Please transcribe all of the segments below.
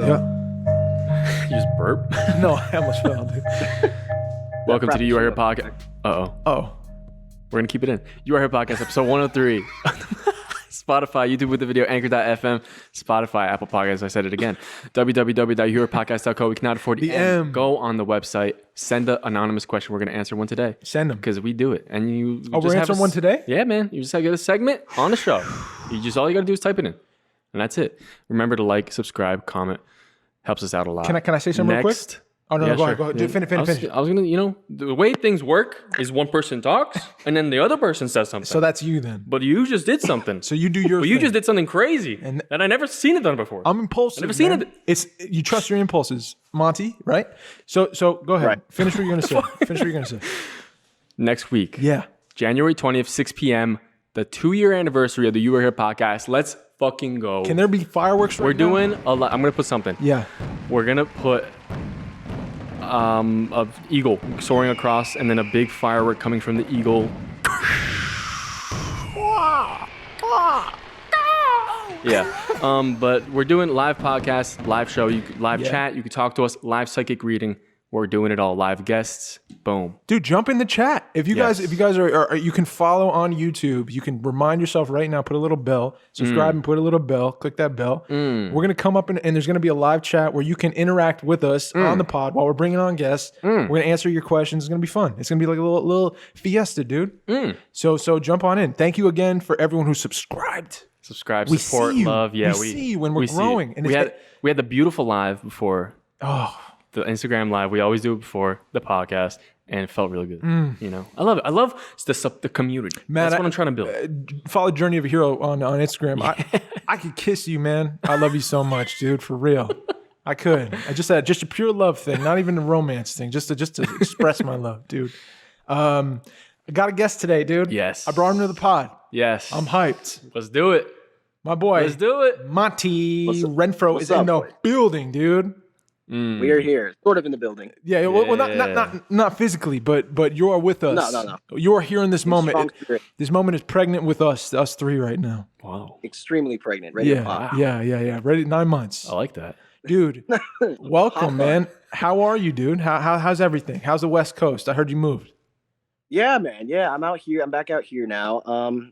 Yeah. You just burp? No, I almost fell, dude. Welcome to the You Are Here podcast. Oh. We're going to keep it in. You Are Here podcast, episode 103. Spotify, YouTube with the video, Anchor.fm, Spotify, Apple Podcasts. I said it again. www.youarepodcast.co. We cannot afford the M. Go on the website. Send an anonymous question. We're going to answer one today. Send them. Because we do it. And you we're answering one today? Yeah, man. You just have to get a segment on the show. All you got to do is type it in. And that's it. Remember to like, subscribe, comment. Helps us out a lot. Can I say something real quick? Oh, no, yeah, go sure. ahead. Yeah. Finish. I was going to, the way things work is one person talks and then the other person says something. So that's you then. But you just did something. So you do your But thing. you just did something crazy that I never seen it done before. I'm impulsive. I've never seen it. You trust your impulses, Monty, right? So go ahead. Right. Finish what you're going to say. Next week. Yeah. January 20th, 6 p.m., the 2-year anniversary of the You Are Here podcast. Let's fucking go. Can there be fireworks right now? We're doing a lot. I'm going to put something. Yeah. We're going to put a eagle soaring across and then a big firework coming from the eagle. Yeah. But we're doing live podcast, live show, live chat. You can talk to us, live psychic reading. We're doing it all. Live guests. Boom. Dude, jump in the chat. If you guys are, you can follow on YouTube. You can remind yourself right now, put a little bell, subscribe and put a little bell, click that bell. We're going to come up and there's going to be a live chat where you can interact with us on the pod while we're bringing on guests. We're going to answer your questions. It's going to be fun. It's going to be like a little fiesta, dude. So jump on in. Thank you again for everyone who subscribed. Subscribe, support, love. Yeah, we see you when we're growing. And we had the beautiful live before. The Instagram live. We always do it before the podcast, and it felt really good. I love it. I love the community. Man, that's what I'm trying to build. Follow Journey of a Hero on Instagram. I could kiss you, man. I love you so much, dude. For real, I could. I just had just a pure love thing, not even a romance thing. Just to express my love, dude. I got a guest today, dude. Yes. I brought him to the pod. Yes. I'm hyped. Let's do it. My boy. Let's do it. Monty Renfrow is in the building, dude. We are here, sort of in the building. Yeah, well, not physically, but you are with us. No. You are here in this moment. This moment is pregnant with us three right now. Wow. Extremely pregnant, ready to pop. Yeah. Ready, 9 months. I like that. Dude, welcome, man. How are you, dude? How's everything? How's the West Coast? I heard you moved. Yeah, man. Yeah, I'm out here. I'm back out here now.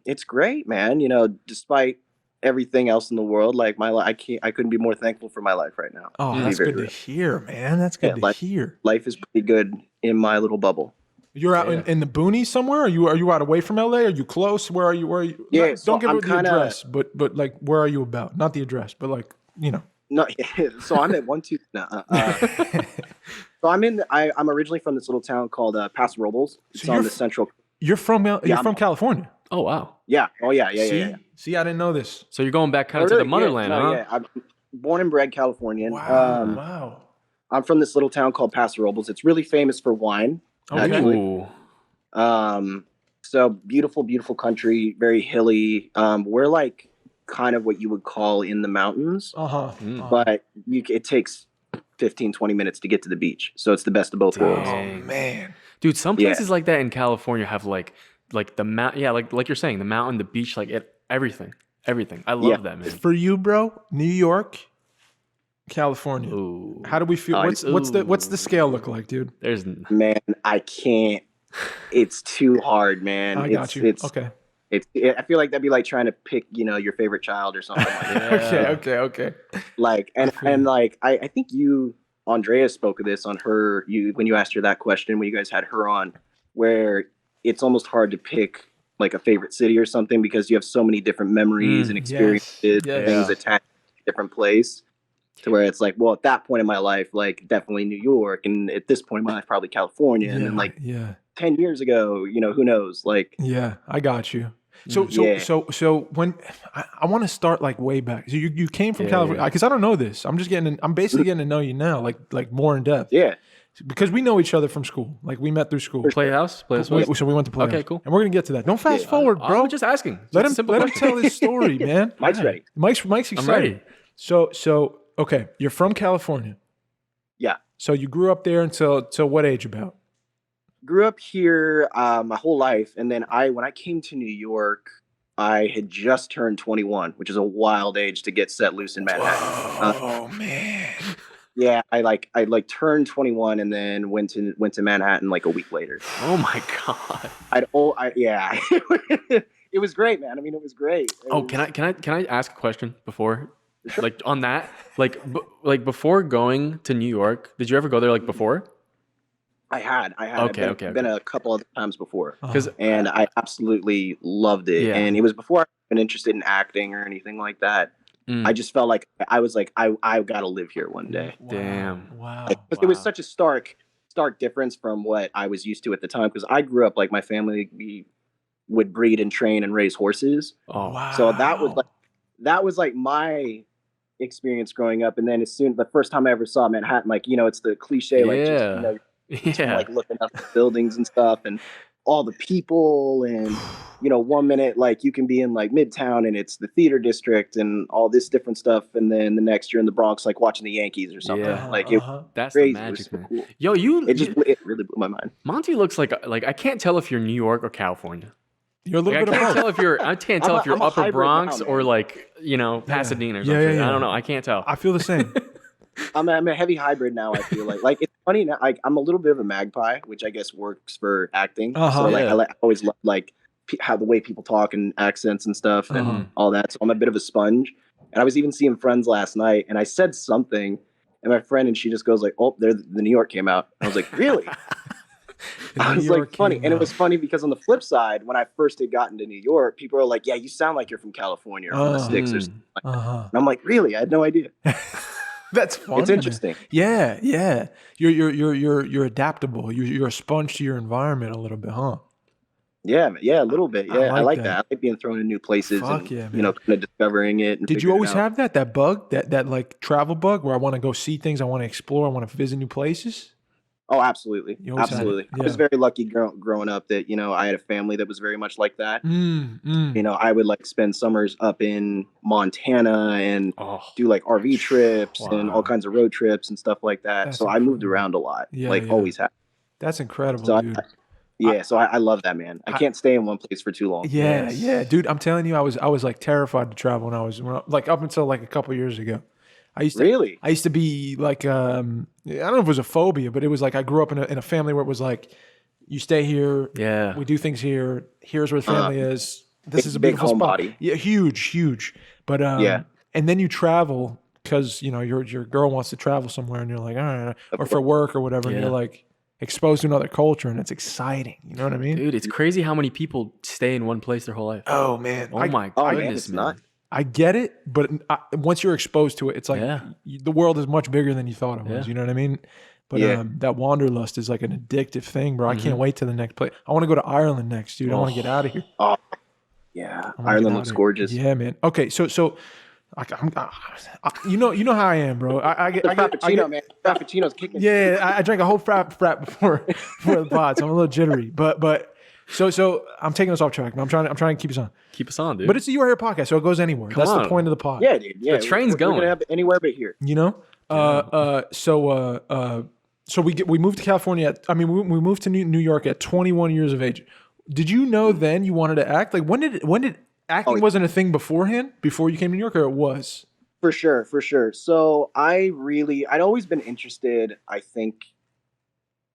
It's great, man. Despite everything else in the world, like my life, I couldn't be more thankful for my life right now. Oh, that's good to hear, man. That's good to hear. Life is pretty good in my little bubble. You're out in the boonies somewhere? Are you out away from LA? Are you close? Where are you? Yeah, don't give the address, but like where are you about? Not the address, but like, No, so I'm at 1-2. So I'm originally from this little town called Paso Robles. It's on the central. You're from California. Oh wow. Yeah. Oh yeah. See, I didn't know this. So you're going back kind of to the motherland, huh? Yeah, I'm born and bred Californian. Wow. I'm from this little town called Paso Robles. It's really famous for wine. Okay. Actually. So beautiful, beautiful country, very hilly. We're like kind of what you would call in the mountains. But it takes 15-20 minutes to get to the beach. So it's the best of both worlds. Oh man. Dude, some places like that in California have like the mountain, like you're saying, the mountain, the beach, like everything. I love that, man. For you, bro, New York, California. Ooh. How do we feel? What's the scale look like, dude? Man, I can't. It's too hard, man. I got you. Okay. I feel like that'd be like trying to pick, your favorite child or something like that. Okay. Like, and like, I think Andrea spoke of this on when you asked her that question, when you guys had her on, where it's almost hard to pick like a favorite city or something because you have so many different memories and experiences and things attached to a different place, to where it's like, well, at that point in my life, like definitely New York, and at this point in my life, probably California, and then like 10 years ago, who knows? Like, I got you. So when I want to start like way back. So you came from California, because I don't know this. I'm basically getting to know you now, like more in depth. Yeah. Because we know each other from school. Like we met through school. Playhouse? So we went to Playhouse. Okay, cool. And we're going to get to that. Don't fast forward, bro. I'm just asking. Let him tell his story, man. Mike's ready. Mike's excited. I'm ready. So okay, you're from California. Yeah. So you grew up there until what age about? Grew up here my whole life. And then when I came to New York, I had just turned 21, which is a wild age to get set loose in Manhattan. Oh man. Yeah, I turned 21 and then went to Manhattan like a week later. Oh my god. Yeah. It was great, man. I mean, it was great. Can I ask a question before? Sure. Like on that, like before going to New York, did you ever go there like before? I had. Okay, I've been a couple other times before, Because and I absolutely loved it. Yeah. And it was before I'd been interested in acting or anything like that. I just felt like I was like, I got to live here one day. Damn. Wow. Because it was such a stark difference from what I was used to at the time. Because I grew up like my family, we would breed and train and raise horses. Oh wow. So that was like my experience growing up. And then the first time I ever saw Manhattan, like, you know, it's the cliche, like, just, you know, like looking up the buildings and stuff and all the people. And, you know, one minute, like you can be in like Midtown and it's the theater district and all this different stuff. And then the next you're in the Bronx, like watching the Yankees or something. Yeah. Like it That's crazy. the magic, It was so man. cool. Yo, It really blew my mind. Monty looks like I can't tell if you're New York or California. You're a little Like, bit I of can't both. tell if you're I'm a Upper hybrid Bronx now, or man. like, you know, Pasadena or Yeah, something. yeah. I don't know. I can't tell. I feel the same. I'm a heavy hybrid now. I feel like it's funny now. Like I'm a little bit of a magpie, which I guess works for acting. So like Yeah. I always love like how the way people talk and accents and stuff and all that. So I'm a bit of a sponge. And I was even seeing Friends last night, and I said something, and my friend and she just goes like, "Oh, the New York came out." And I was like, "Really?" I was like, funny. And it was funny because on the flip side, when I first had gotten to New York, people are like, "Yeah, you sound like you're from California or from the sticks or something." Like that. And I'm like, "Really? I had no idea." That's fun. It's interesting. Yeah, yeah. You're adaptable. You're a sponge to your environment a little bit, huh? Yeah, a little bit. Yeah, I like that. I like being thrown in new places Fuck and yeah, you know, kind of discovering it. And Did you always figuring it out. have that bug, that like travel bug, where I want to go see things, I want to explore, I want to visit new places? Oh, absolutely, You always had it. absolutely. I Yeah. was very lucky growing up that you know I had a family that was very much like that. Mm. You know, I would like spend summers up in Montana and do like RV trips and all kinds of road trips and stuff like that. That's so I moved incredible. around a lot, Yeah, like yeah. always have. That's incredible, So dude. so I love that, man. I can't stay in one place for too long. Yeah, yeah, dude. I'm telling you, I was like terrified to travel when I was like up until like a couple years ago. I used to be like I don't know if it was a phobia, but it was like I grew up in a family where it was like you stay here, we do things here. Here's where the family is. This is a big beautiful spot. homebody. Yeah, huge. But and then you travel because you know your girl wants to travel somewhere, and you're like, all right, or for work or whatever, and you're like exposed to another culture, and it's exciting. You know what I mean? Dude, it's crazy how many people stay in one place their whole life. Oh man! Oh my goodness, man. I get it, but once you're exposed to it, it's like the world is much bigger than you thought it was. You know what I mean? But that wanderlust is like an addictive thing, bro. I can't wait to the next place. I want to go to Ireland next, dude. I want to get out of here. Oh, yeah. Ireland looks gorgeous. Yeah, man. Okay, so you know how I am, bro. I get Frappuccino, man. Frappuccino's kicking. Yeah, I drank a whole frap before the pod, so I'm a little jittery. But so I'm taking us off track. I'm trying to keep us on. Keep us on, dude. But it's the You Are Here podcast, so it goes anywhere. That's the point of the pod. Yeah, dude. Yeah, the train's going. We're gonna have it anywhere but here. You know. So we moved to California. We moved to New York at 21 years of age. Did you know then you wanted to act? Like when did acting wasn't a thing beforehand? Before you came to New York, or it was? For sure. So I'd always been interested, I think,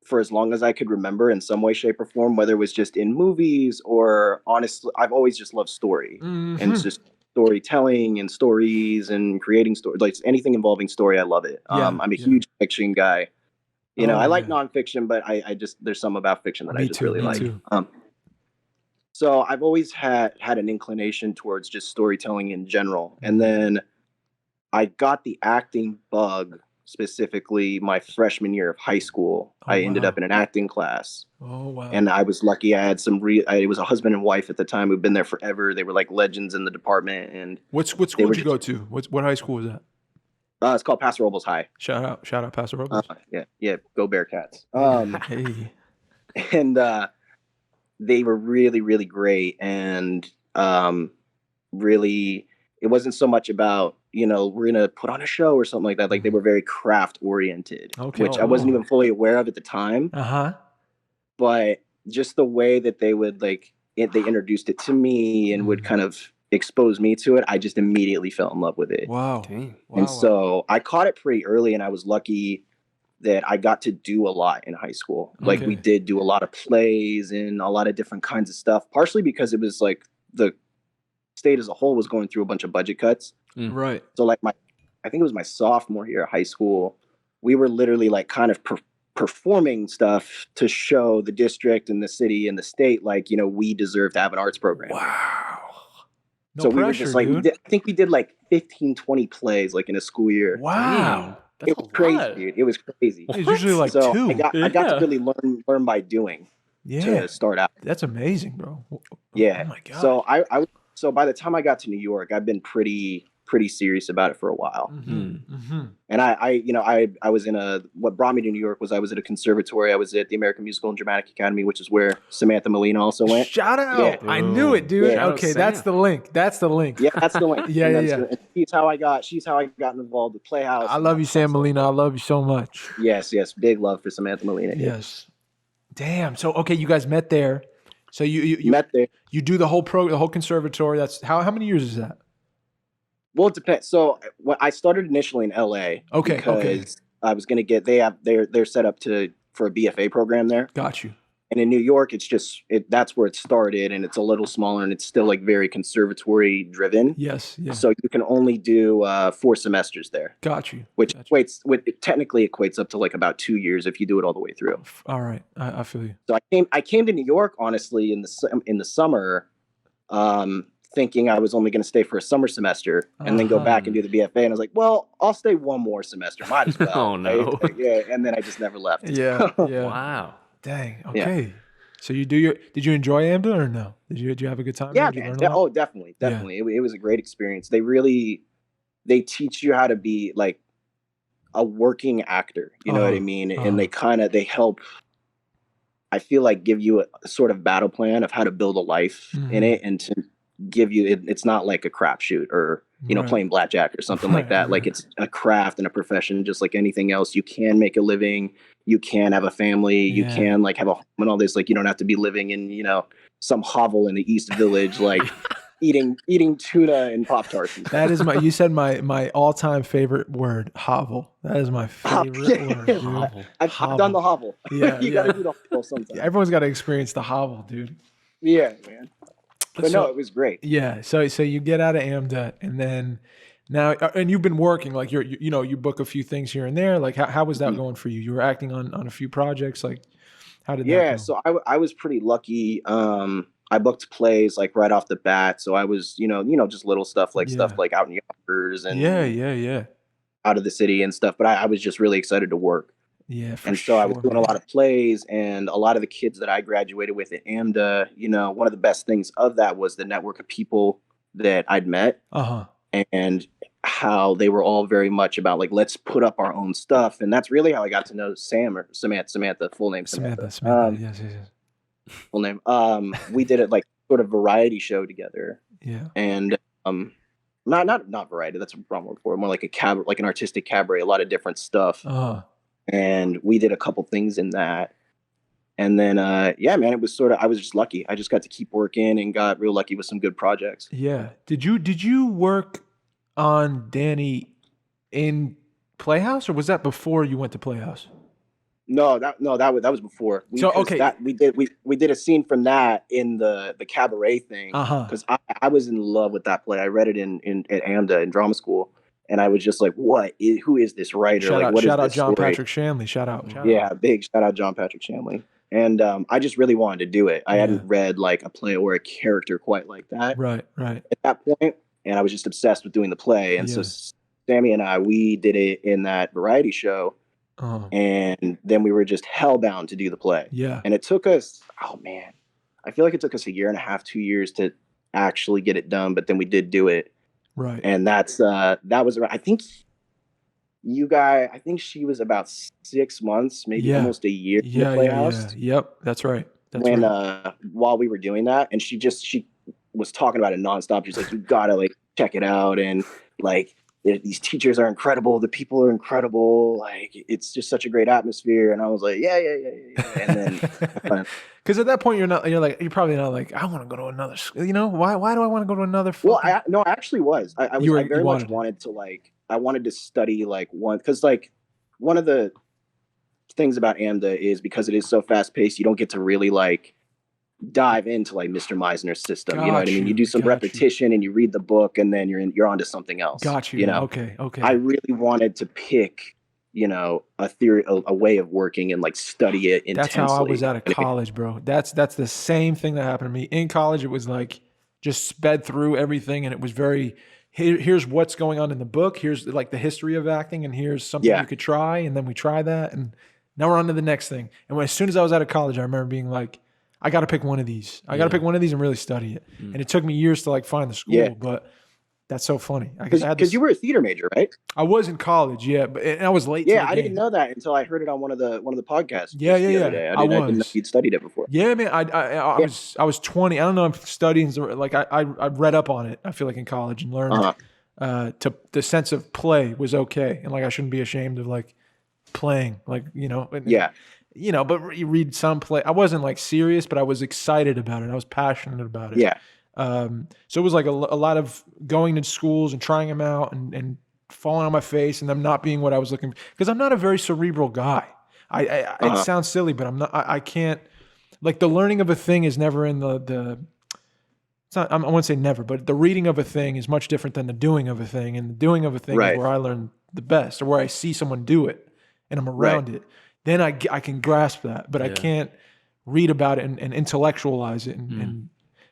for as long as I could remember in some way, shape, or form, whether it was just in movies or honestly, I've always just loved story and it's just storytelling and stories and creating stories, like anything involving story. I love it. I'm a huge fiction guy. You know, I like nonfiction, but I just, there's some about fiction that I just really like. So I've always had an inclination towards just storytelling in general. And then I got the acting bug specifically my freshman year of high school. I ended up in an acting class. Oh, wow. And I was lucky. I had it was a husband and wife at the time who'd been there forever. They were like legends in the department. And what school did you go to? What high school was that? It's called Paso Robles High. Shout out Paso Robles. Yeah. Go Bearcats. Hey. And they were really, really great. And really, it wasn't so much about, you know, we're going to put on a show or something like that. Like they were very craft oriented, which I wasn't even fully aware of at the time. But just the way that they would like they introduced it to me and would kind of expose me to it, I just immediately fell in love with it. Wow. Dang. And so I caught it pretty early, and I was lucky that I got to do a lot in high school. Like we did do a lot of plays and a lot of different kinds of stuff, partially because it was like the state as a whole was going through a bunch of budget cuts. Right. So like I think it was my sophomore year of high school, we were literally like kind of performing stuff to show the district and the city and the state, like, you know, we deserve to have an arts program. Wow. No so pressure, we were just like, I think we did like 15, 20 plays like in a school year. Wow. That's it was crazy, dude. It was crazy. It's usually like so 2. I got to really learn by doing to start out. That's amazing, bro. Yeah. Oh my God. So so by the time I got to New York, I've been pretty serious about it for a while. And I was in what brought me to New York was I was at a conservatory. I was at the American Musical and Dramatic Academy, which is where Samantha Molina also went. Shout out. Yeah. I knew it, dude. Yeah. Okay, that's the link. That's the link. Yeah, that's the link. Yeah. She's how I got involved with Playhouse. I love you, Sam Molina. I love you so much. Yes. Big love for Samantha Molina. Yes. Damn. So okay, you guys met there. So you met there. You do the whole the whole conservatory. That's how many years is that? Well, it depends. So I started initially in LA. Because I was going to get, they're set up for a BFA program there. Got you. And in New York, that's where it started, and it's a little smaller, and it's still like very conservatory driven. Yes. Yeah. So you can only do 4 semesters there. Got you. Which technically equates up to like about 2 years if you do it all the way through. All right, I feel you. So I came to New York honestly in the summer, thinking I was only going to stay for a summer semester and then go back and do the BFA. And I was like, well, I'll stay one more semester. Might as well. Oh, no. Right? Yeah. And then I just never left. Yeah. Wow. Dang. Okay. Yeah. So did you enjoy AMDA or no? Did you have a good time? Yeah, man. Definitely. Yeah. It was a great experience. They teach you how to be like a working actor. You know what I mean? And they help, I feel like, give you a sort of battle plan of how to build a life in it, and to give you it's not like a crapshoot or playing blackjack or something like that. Like it's a craft and a profession just like anything else. You can make a living, you can have a family, you can like have a home and all this. Like you don't have to be living in some hovel in the East Village like eating tuna and Pop-Tarts. That is you said my all-time favorite word, hovel. That is my favorite word, dude. I've done the hovel. Yeah. You gotta do the hovel sometimes. Everyone's got to experience the hovel, dude. Yeah, man. But no, it was great. Yeah. So you get out of AMDA, and then now, and you've been working, like you book a few things here and there. Like how was that going for you? You were acting on a few projects. Like how did that go? So I was pretty lucky. I booked plays like right off the bat. So I was, just little stuff like out in Yonkers and out of the city and stuff. But I was just really excited to work. Yeah, so I was doing a lot of plays, and a lot of the kids that I graduated with at AMDA, one of the best things of that was the network of people that I'd met, and how they were all very much about like, let's put up our own stuff. And that's really how I got to know Samantha, full name Samantha. Yes. Full name. We did it like sort of variety show together. Yeah. And not variety, that's a wrong word for it, more like an artistic cabaret, a lot of different stuff. And we did a couple things in that. And then, man, it was I was just lucky. I just got to keep working and got real lucky with some good projects. Yeah. Did you work on Danny in Playhouse, or was that before you went to Playhouse? No, that was before. We did a scene from that in the cabaret thing. Because I was in love with that play. I read it at AMDA in drama school. And I was just like, who is this writer? Shout out John Patrick Shanley. Shout out. Big shout out John Patrick Shanley. And I just really wanted to do it. I hadn't read like a play or a character quite like that. Right. At that point. And I was just obsessed with doing the play. And so Sammy and we did it in that variety show. And then we were just hellbound to do the play. Yeah. And it took us, I feel like it took us 1.5 years, 2 years to actually get it done. But then we did do it. Right. And that was around, I think she was about 6 months, maybe almost a year in the Playhouse. Yep. That's right. While we were doing that, and she was talking about it nonstop. She's like, you gotta like check it out. And like, these teachers are incredible. The people are incredible. Like, it's just such a great atmosphere. And I was like, yeah. And then, because at that point you're probably not like, I want to go to another school. You know, why do I want to go to another? Well, I actually was. I very much wanted to like, I wanted to study like because like one of the things about AMDA is because it is so fast paced, you don't get to really like dive into like Mr. Meisner's system. You know what I mean? You do some repetition and you read the book, and then you're onto something else. Got you. You know? Okay. I really wanted to pick, you know, a theory, a way of working and like study it intensely. That's how I was out of college, bro. That's the same thing that happened to me. In college, it was like just sped through everything, and it was very, here's what's going on in the book. Here's like the history of acting, and here's something you could try, and then we try that, and now we're on to the next thing. And as soon as I was out of college, I remember being like, I got to pick one of these. I got to pick one of these and really study it. And it took me years to like find the school, but that's so funny. Because you were a theater major, right? I was in college, but I was late. Yeah, I didn't know that until I heard it on one of the podcasts. Yeah. I didn't know you'd studied it before. Yeah, man. I was 20. I don't know if studying like I read up on it. I feel like in college and learned to the sense of play was okay, and like I shouldn't be ashamed of like playing, like you know, but you read some play. I wasn't like serious, but I was excited about it. I was passionate about it. Yeah. So it was like a lot of going to schools and trying them out and falling on my face and them not being what I was looking for. Because I'm not a very cerebral guy. It sounds silly, but I'm not. I can't. Like the learning of a thing is never in the. It's not. I won't say never, but the reading of a thing is much different than the doing of a thing. And the doing of a thing is where I learn the best, or where I see someone do it and I'm around it. Then I can grasp that, but I can't read about it and intellectualize it. And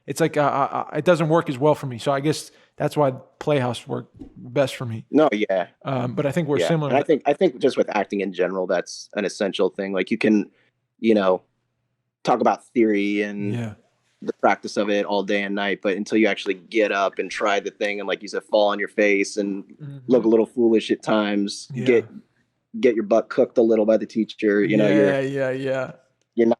it's like it doesn't work as well for me. So I guess that's why Playhouse worked best for me. No, yeah. But I think we're similar. And I think just with acting in general, that's an essential thing. Like you can, you know, talk about theory and the practice of it all day and night, but until you actually get up and try the thing and, like you said, fall on your face and look a little foolish at times, get your butt cooked a little by the teacher, you know, you're not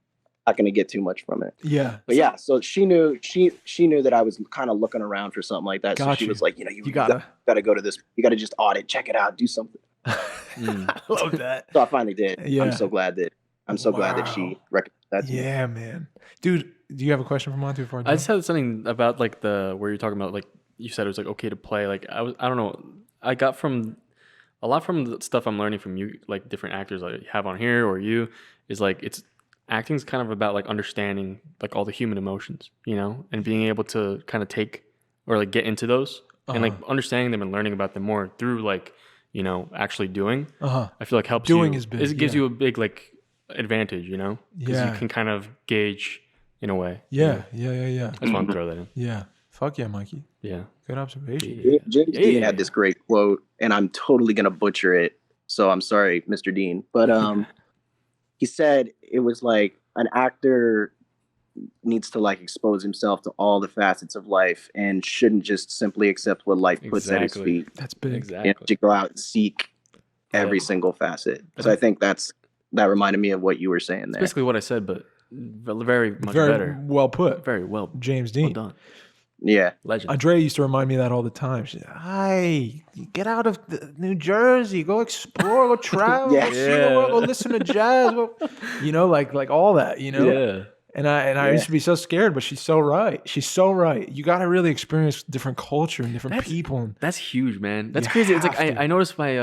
going to get too much from it. Yeah. But so she knew that I was kind of looking around for something like that. So she was like, you know, you gotta go to this, you gotta just audit, check it out, do something. I love that. So I finally did. Yeah. I'm so glad that she recognized that. Yeah, man. Dude, do you have a question for Monty before I just had something about like where you're talking about, like you said it was like okay to play. Like I don't know. I got a lot from the stuff I'm learning from you, like different actors that you have on here or you, is like acting's kind of about like understanding like all the human emotions, you know, and being able to kind of take or like get into those and like understanding them and learning about them more through like, you know, actually doing. I feel like helps doing you. Is big. It gives you a big like advantage, you know, because you can kind of gauge in a way. Yeah. I just want to throw that in. Yeah. Fuck yeah, Mikey. Yeah. Good observation. James Dean had this great quote, and I'm totally going to butcher it. So I'm sorry, Mr. Dean. But he said it was like an actor needs to like expose himself to all the facets of life and shouldn't just simply accept what life puts at his feet. That's big. Exactly. And to go out and seek every single facet. So I think that reminded me of what you were saying there. Basically what I said, but very much better. Well put. Very well. James Dean. Well done. Yeah. Legend. Andrea used to remind me of that all the time. She's like, "Hi, get out of New Jersey, go explore, go travel, go see the world, go listen to jazz." You know, like all that, you know? Yeah. And I used to be so scared, but she's so right. She's so right. You got to really experience different culture and different people. That's huge, man. That's crazy. It's like I noticed by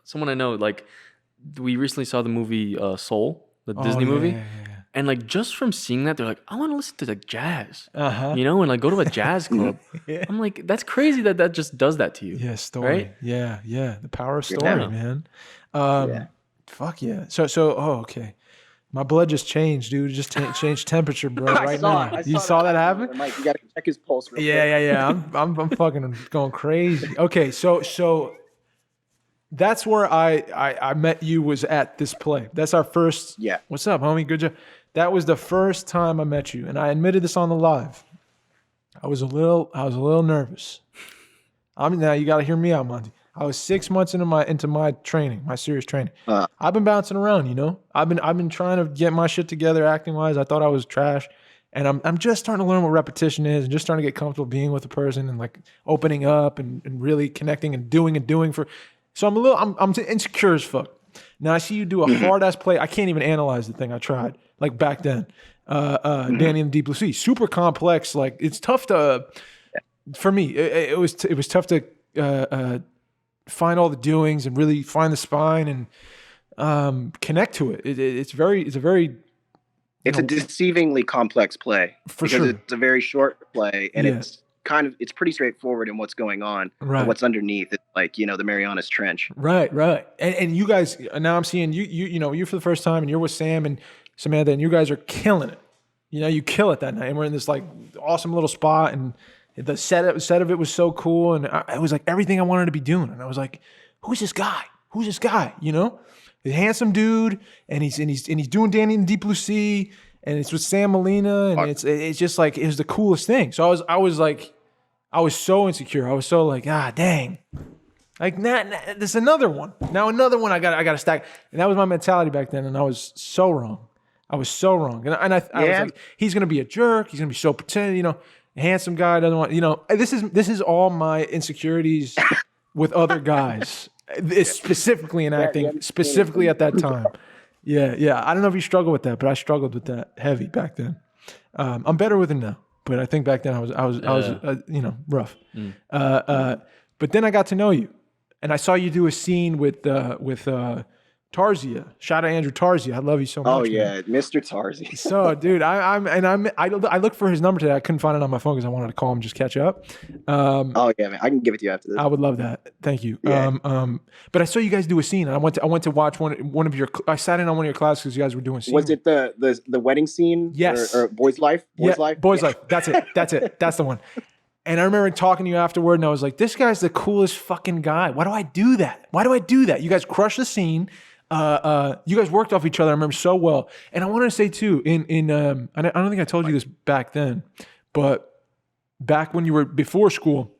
someone I know, like we recently saw the movie Soul, the Disney movie. Yeah. And like just from seeing that, they're like, I want to listen to like jazz, you know, and like go to a jazz club. I'm like, that's crazy that just does that to you. Yeah, story. Right? Yeah. The power of story, man. Fuck yeah. So okay. My blood just changed, dude. Just changed temperature, bro. Right now. You saw that happen? Mike, you gotta check his pulse. Real quick. Yeah. I'm fucking going crazy. Okay, so that's where I met you, was at this play. That's our first. Yeah. What's up, homie? Good job. That was the first time I met you, and I admitted this on the live. I was a little nervous. Now you got to hear me out, Monty. I was 6 months into my training, my serious training. I've been bouncing around, you know. I've been trying to get my shit together acting wise. I thought I was trash, And I'm just starting to learn what repetition is, and just starting to get comfortable being with a person and like opening up and really connecting and doing for. So I'm insecure as fuck. Now I see you do a hard ass play. I can't even analyze the thing I tried like back then. Danny and the Deep Blue Sea, super complex. Like it's tough to, for me, it was tough to find all the doings and really find the spine and connect to it. It's a very a deceivingly complex play for sure. It's a very short play and it's pretty straightforward in what's going on. Right. But what's underneath it's like, the Marianas Trench. Right. And you guys, now I'm seeing you for the first time and you're with Sam and Samantha and you guys are killing it. You kill it that night. And we're in this like awesome little spot and the set of it was so cool. And it was like everything I wanted to be doing. And I was like, who's this guy? The handsome dude, and he's doing Danny and the Deep Blue Sea, and it's with Sam Molina, and it's just like it was the coolest thing. So I was so insecure. I was so like, dang, like there's another one. Now another one I got to stack, and that was my mentality back then, and I was so wrong. And I was like, he's gonna be a jerk. He's gonna be so pretend, handsome guy doesn't want, This is all my insecurities with other guys. Specifically in acting, specifically at that time. Yeah. I don't know if you struggle with that, but I struggled with that heavy back then. I'm better with it now, but I think back then I was rough. But then I got to know you, and I saw you do a scene with Tarzia. Shout out Andrew Tarzia. I love you so much. Oh yeah, man. Mr. Tarzia. So, dude, I looked for his number today. I couldn't find it on my phone because I wanted to call him, just catch up. Oh yeah, man. I can give it to you after this. I would love that. Thank you. Yeah. But I saw you guys do a scene, and I went to watch one of your. I sat in on one of your classes because you guys were doing. Was it the wedding scene? Yes. Or Boy's Life? Boy's Life. Boy's Life. That's it. That's the one. And I remember talking to you afterward, and I was like, "This guy's the coolest fucking guy. Why do I do that? You guys crushed the scene." You guys worked off each other. I remember so well. And I wanted to say too, I don't think I told you this back then, but back when you were before school,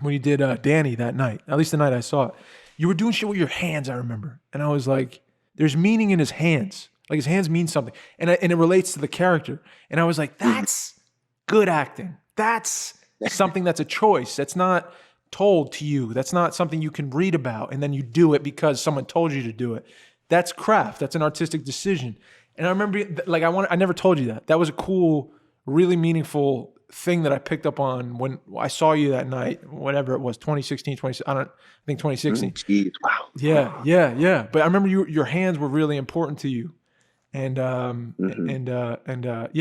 when you did Danny that night, at least the night I saw it, you were doing shit with your hands. I remember, and I was like, "There's meaning in his hands. Like his hands mean something, and it relates to the character." And I was like, "That's good acting. That's something that's a choice. That's not." Told to you. That's not something you can read about and then you do it because someone told you to do it. That's craft. That's an artistic decision. And I remember, like, I never told you that. That was a cool, really meaningful thing that I picked up on when I saw you that night, whatever it was, 2016, I think 2016. Jeez, wow. Yeah. But I remember your hands were really important to you. And yeah,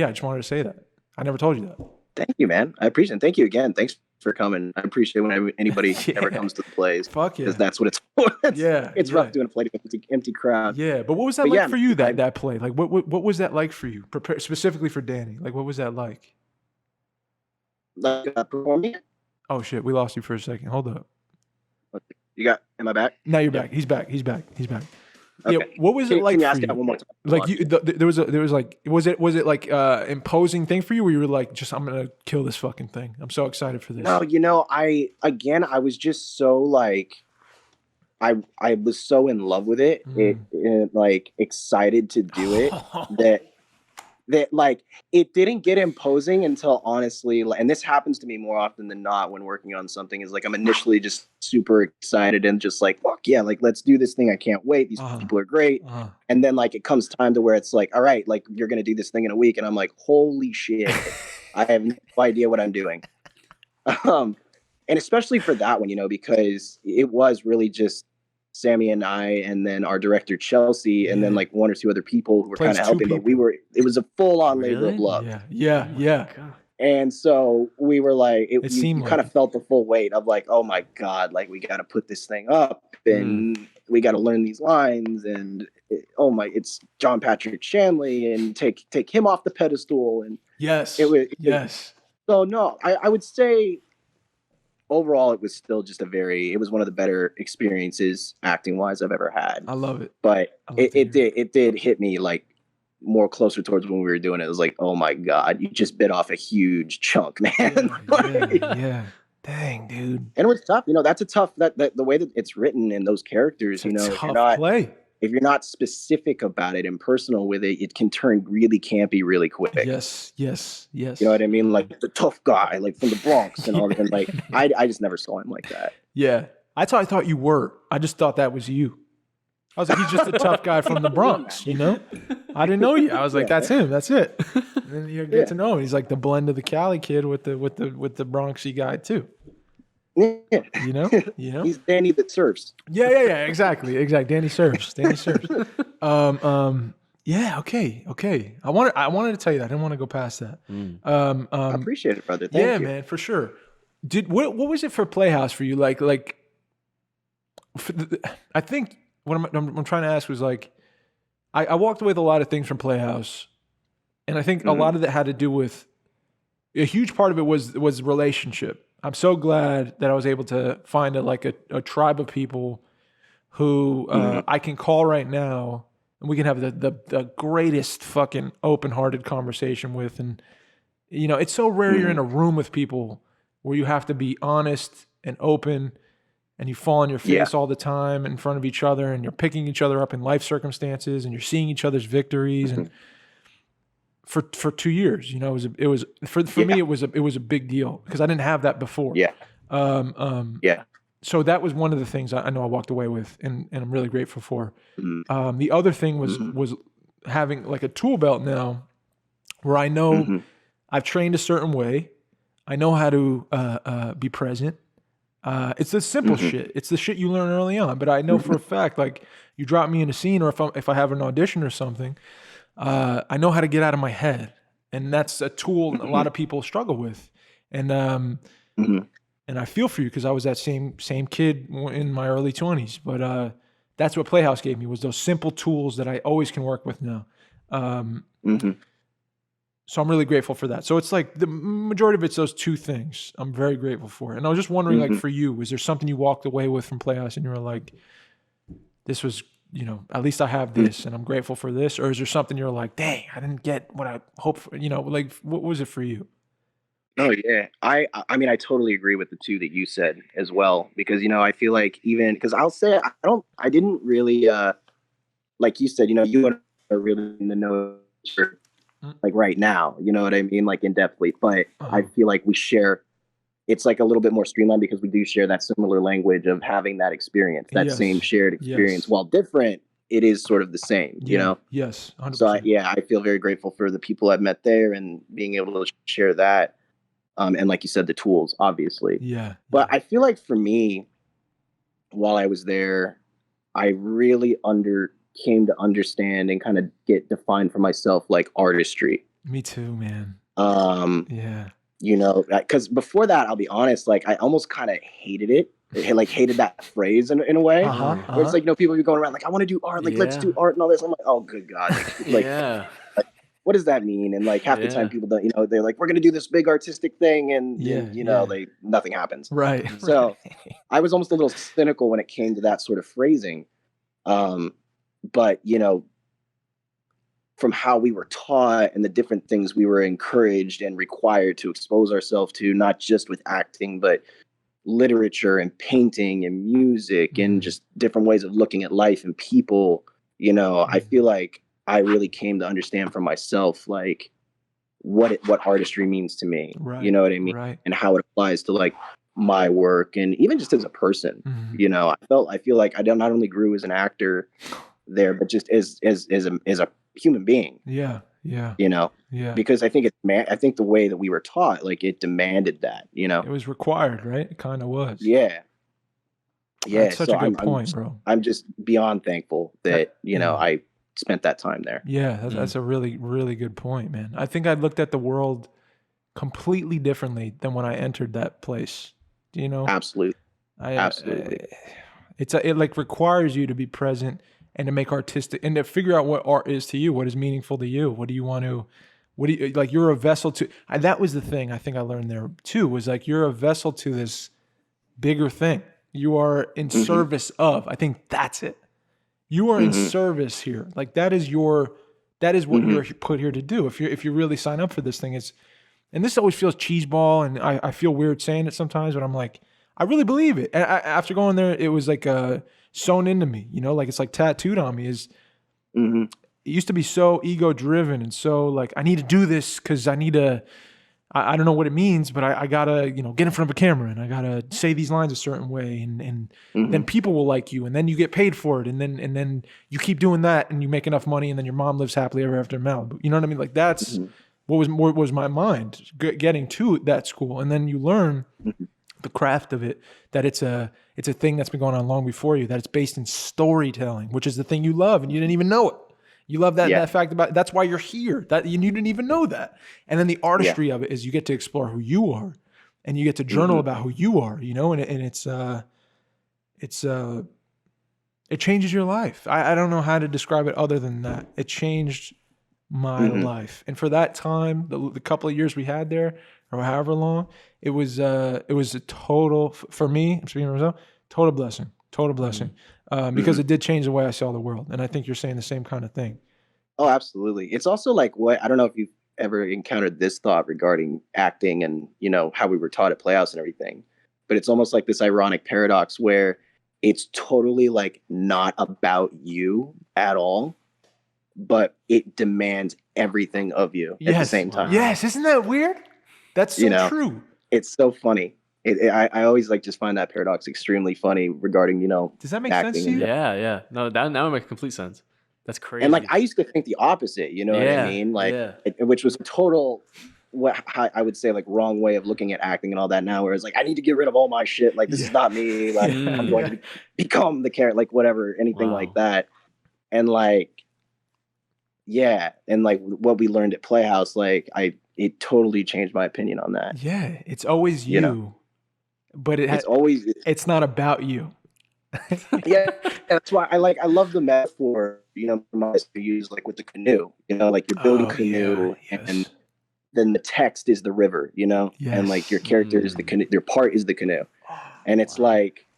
I just wanted to say that. I never told you that. Thank you, man. I appreciate it. Thank you again. Thanks for coming. I appreciate when anybody ever comes to the plays. Fuck yeah. Because that's what it's for. It's rough doing a play to empty crowd. Yeah, but what was that like for you, that play? Like, what was that like for you? Specifically for Danny. Like, what was that like? Like performing it? Oh, shit. We lost you for a second. Hold up. Am I back? Now you're back. He's back. Okay. Yeah, what was it like can you ask for you? that one more time? Like was it like imposing thing for you where you were like, I'm gonna kill this fucking thing? I'm so excited for this. No, I was just so like I was so in love with it, like excited to do it that like it didn't get imposing until honestly, and this happens to me more often than not when working on something, is like I'm initially just super excited and just like, fuck yeah, like let's do this thing. I can't wait. These people are great. And then like it comes time to where it's like, all right, like you're going to do this thing in a week. And I'm like, holy shit, I have no idea what I'm doing. And especially for that one, because it was really just Sammy and I, and then our director Chelsea, and then like one or two other people who were kind of helping, but it was a full-on labor of love. Yeah. And so we were like, you like kind of felt the full weight of like, oh my God, like we got to put this thing up and we got to learn these lines, and it's John Patrick Shanley, and take him off the pedestal. And yes. So no, I would say overall, it was still just it was one of the better experiences acting wise I've ever had. I love it. But it did hit me like more closer towards when we were doing it. It was like, oh my God, you just bit off a huge chunk, man. Yeah. Dang, dude. And it was tough. That's a tough, that the way that it's written and those characters, it's a tough play. if you're not specific about it and personal with it, it can turn really campy really quick. Yes. You know what I mean? Like the tough guy, like from the Bronx and all that. And like, I just never saw him like that. Yeah. I thought you were. I just thought that was you. I was like, he's just a tough guy from the Bronx, you know? I didn't know you. I was like, that's him. That's it. And then you get to know him. He's like the blend of the Cali kid with the Bronxy guy too. Yeah. You know? He's Danny that surfs. Yeah. Exactly. Danny surfs. Yeah. Okay. I wanted to tell you that. I didn't want to go past that. I appreciate it, brother. Thank you. Man, for sure. What was it for Playhouse for you? I think what I'm trying to ask was like, I walked away with a lot of things from Playhouse, and I think a lot of that had to do with a huge part of it was relationship. I'm so glad that I was able to find a tribe of people who I can call right now, and we can have the greatest fucking open-hearted conversation with. And you know, it's so rare you're in a room with people where you have to be honest and open, and you fall on your face all the time in front of each other, and you're picking each other up in life circumstances, and you're seeing each other's victories. And for 2 years, you know, it was for me, it was a big deal because I didn't have that before. So that was one of the things I know I walked away with, and I'm really grateful for. The other thing was having like a tool belt now, where I know I've trained a certain way. I know how to be present. It's the simple shit. It's the shit you learn early on. But I know for a fact, like you drop me in a scene, or if I have an audition or something, I know how to get out of my head, and that's a tool a lot of people struggle with. And and I feel for you because I was that same kid in my early 20s. But that's what Playhouse gave me, was those simple tools that I always can work with now. So I'm really grateful for that. So it's like the majority of it's those two things I'm very grateful for. And I was just wondering, like for you, was there something you walked away with from Playhouse and you were like, this was, you know, at least I have this and I'm grateful for this? Or is there something you're like, dang, I didn't get what I hoped for, you know, like what was it for you? Oh yeah. I mean, I totally agree with the two that you said as well, because, you know, I feel like even, because I'll say, I didn't really, like you said, you know, you are really in the know like right now, you know what I mean? Like in depthly, but I feel like we share, it's like a little bit more streamlined because we do share that similar language of having that experience, that same shared experience. While different, it is sort of the same, you know? Yes. 100%. So I feel very grateful for the people I've met there and being able to share that. And like you said, the tools, obviously. But I feel like for me, while I was there, I really came to understand and kind of get defined for myself like artistry. Me too, man. You know, because before that, I'll be honest, like I almost kind of hated it. Like hated that phrase in a way. Where it's like, you know, people be going around like, I want to do art, like let's do art and all this. I'm like, oh good God. Like, like what does that mean? And like half the time people don't, you know, they're like, we're gonna do this big artistic thing, and you know, nothing happens. Right. So I was almost a little cynical when it came to that sort of phrasing. But, you know, from how we were taught and the different things we were encouraged and required to expose ourselves to, not just with acting, but literature and painting and music and just different ways of looking at life and people, you know, I feel like I really came to understand for myself, like what artistry means to me, you know what I mean? And how it applies to like my work and even just as a person, you know, I feel like I not only grew as an actor there, but just as a human being. You know, because I think I think the way that we were taught, like it demanded that, you know, it was required, right? It kind of was. That's such a good point, bro. I'm just beyond thankful that, you know, I spent that time there. That's a really, really good point, man. I think I looked at the world completely differently than when I entered that place. You know? Absolutely. It like requires you to be present and to make artistic and to figure out what art is to you, what is meaningful to you. What do you want to, like you're a vessel to, that was the thing I think I learned there too, was like, you're a vessel to this bigger thing. You are in service of, I think that's it. You are in service here. Like that is what you're put here to do. If you really sign up for this thing, and this always feels cheeseball, and I feel weird saying it sometimes, but I'm like, I really believe it. And after going there, it was like sewn into me, you know, like it's like tattooed on me is, Mm-hmm. it used to be so ego driven and so like, I need to do this because I need to, I don't know what it means, but I gotta, you know, get in front of a camera and I gotta say these lines a certain way and then people will like you and then you get paid for it and then you keep doing that and you make enough money and then your mom lives happily ever after in Malibu. You know what I mean? Like that's what was my mind getting to that school. And then you learn the craft of it, that it's a thing that's been going on long before you, that it's based in storytelling, which is the thing you love and you didn't even know it. You love that fact about it. That's why you're here. That you didn't even know that. And then the artistry of it is you get to explore who you are, and you get to journal about who you are. You know, and it changes your life. I don't know how to describe it other than that. It changed my life. And for that time, the couple of years we had there, or however long, it was a total, for me, I'm speaking for myself, total blessing. Because it did change the way I saw the world. And I think you're saying the same kind of thing. Oh, absolutely. It's also like I don't know if you've ever encountered this thought regarding acting and, you know, how we were taught at Playhouse and everything. But it's almost like this ironic paradox where it's totally like not about you at all, but it demands everything of you at the same time. Yes. Isn't that weird? That's so true. It's so funny. I always like just find that paradox extremely funny regarding, you know, does that make sense to you? Yeah. No, that now it makes complete sense. That's crazy. And like I used to think the opposite, you know what I mean? Like, which was a total, how I would say, like wrong way of looking at acting and all that now, where it's like I need to get rid of all my shit. Like this is not me. Like I'm going to become the character, like whatever, anything like that. And like, and like what we learned at Playhouse, like it totally changed my opinion on that. Yeah, it's always you know? But it's not about you. That's why I love the metaphor, you know, to use like with the canoe, you know, like you're building canoe and then the text is the river, you know, and like your character is the canoe, your part is the canoe. And it's like,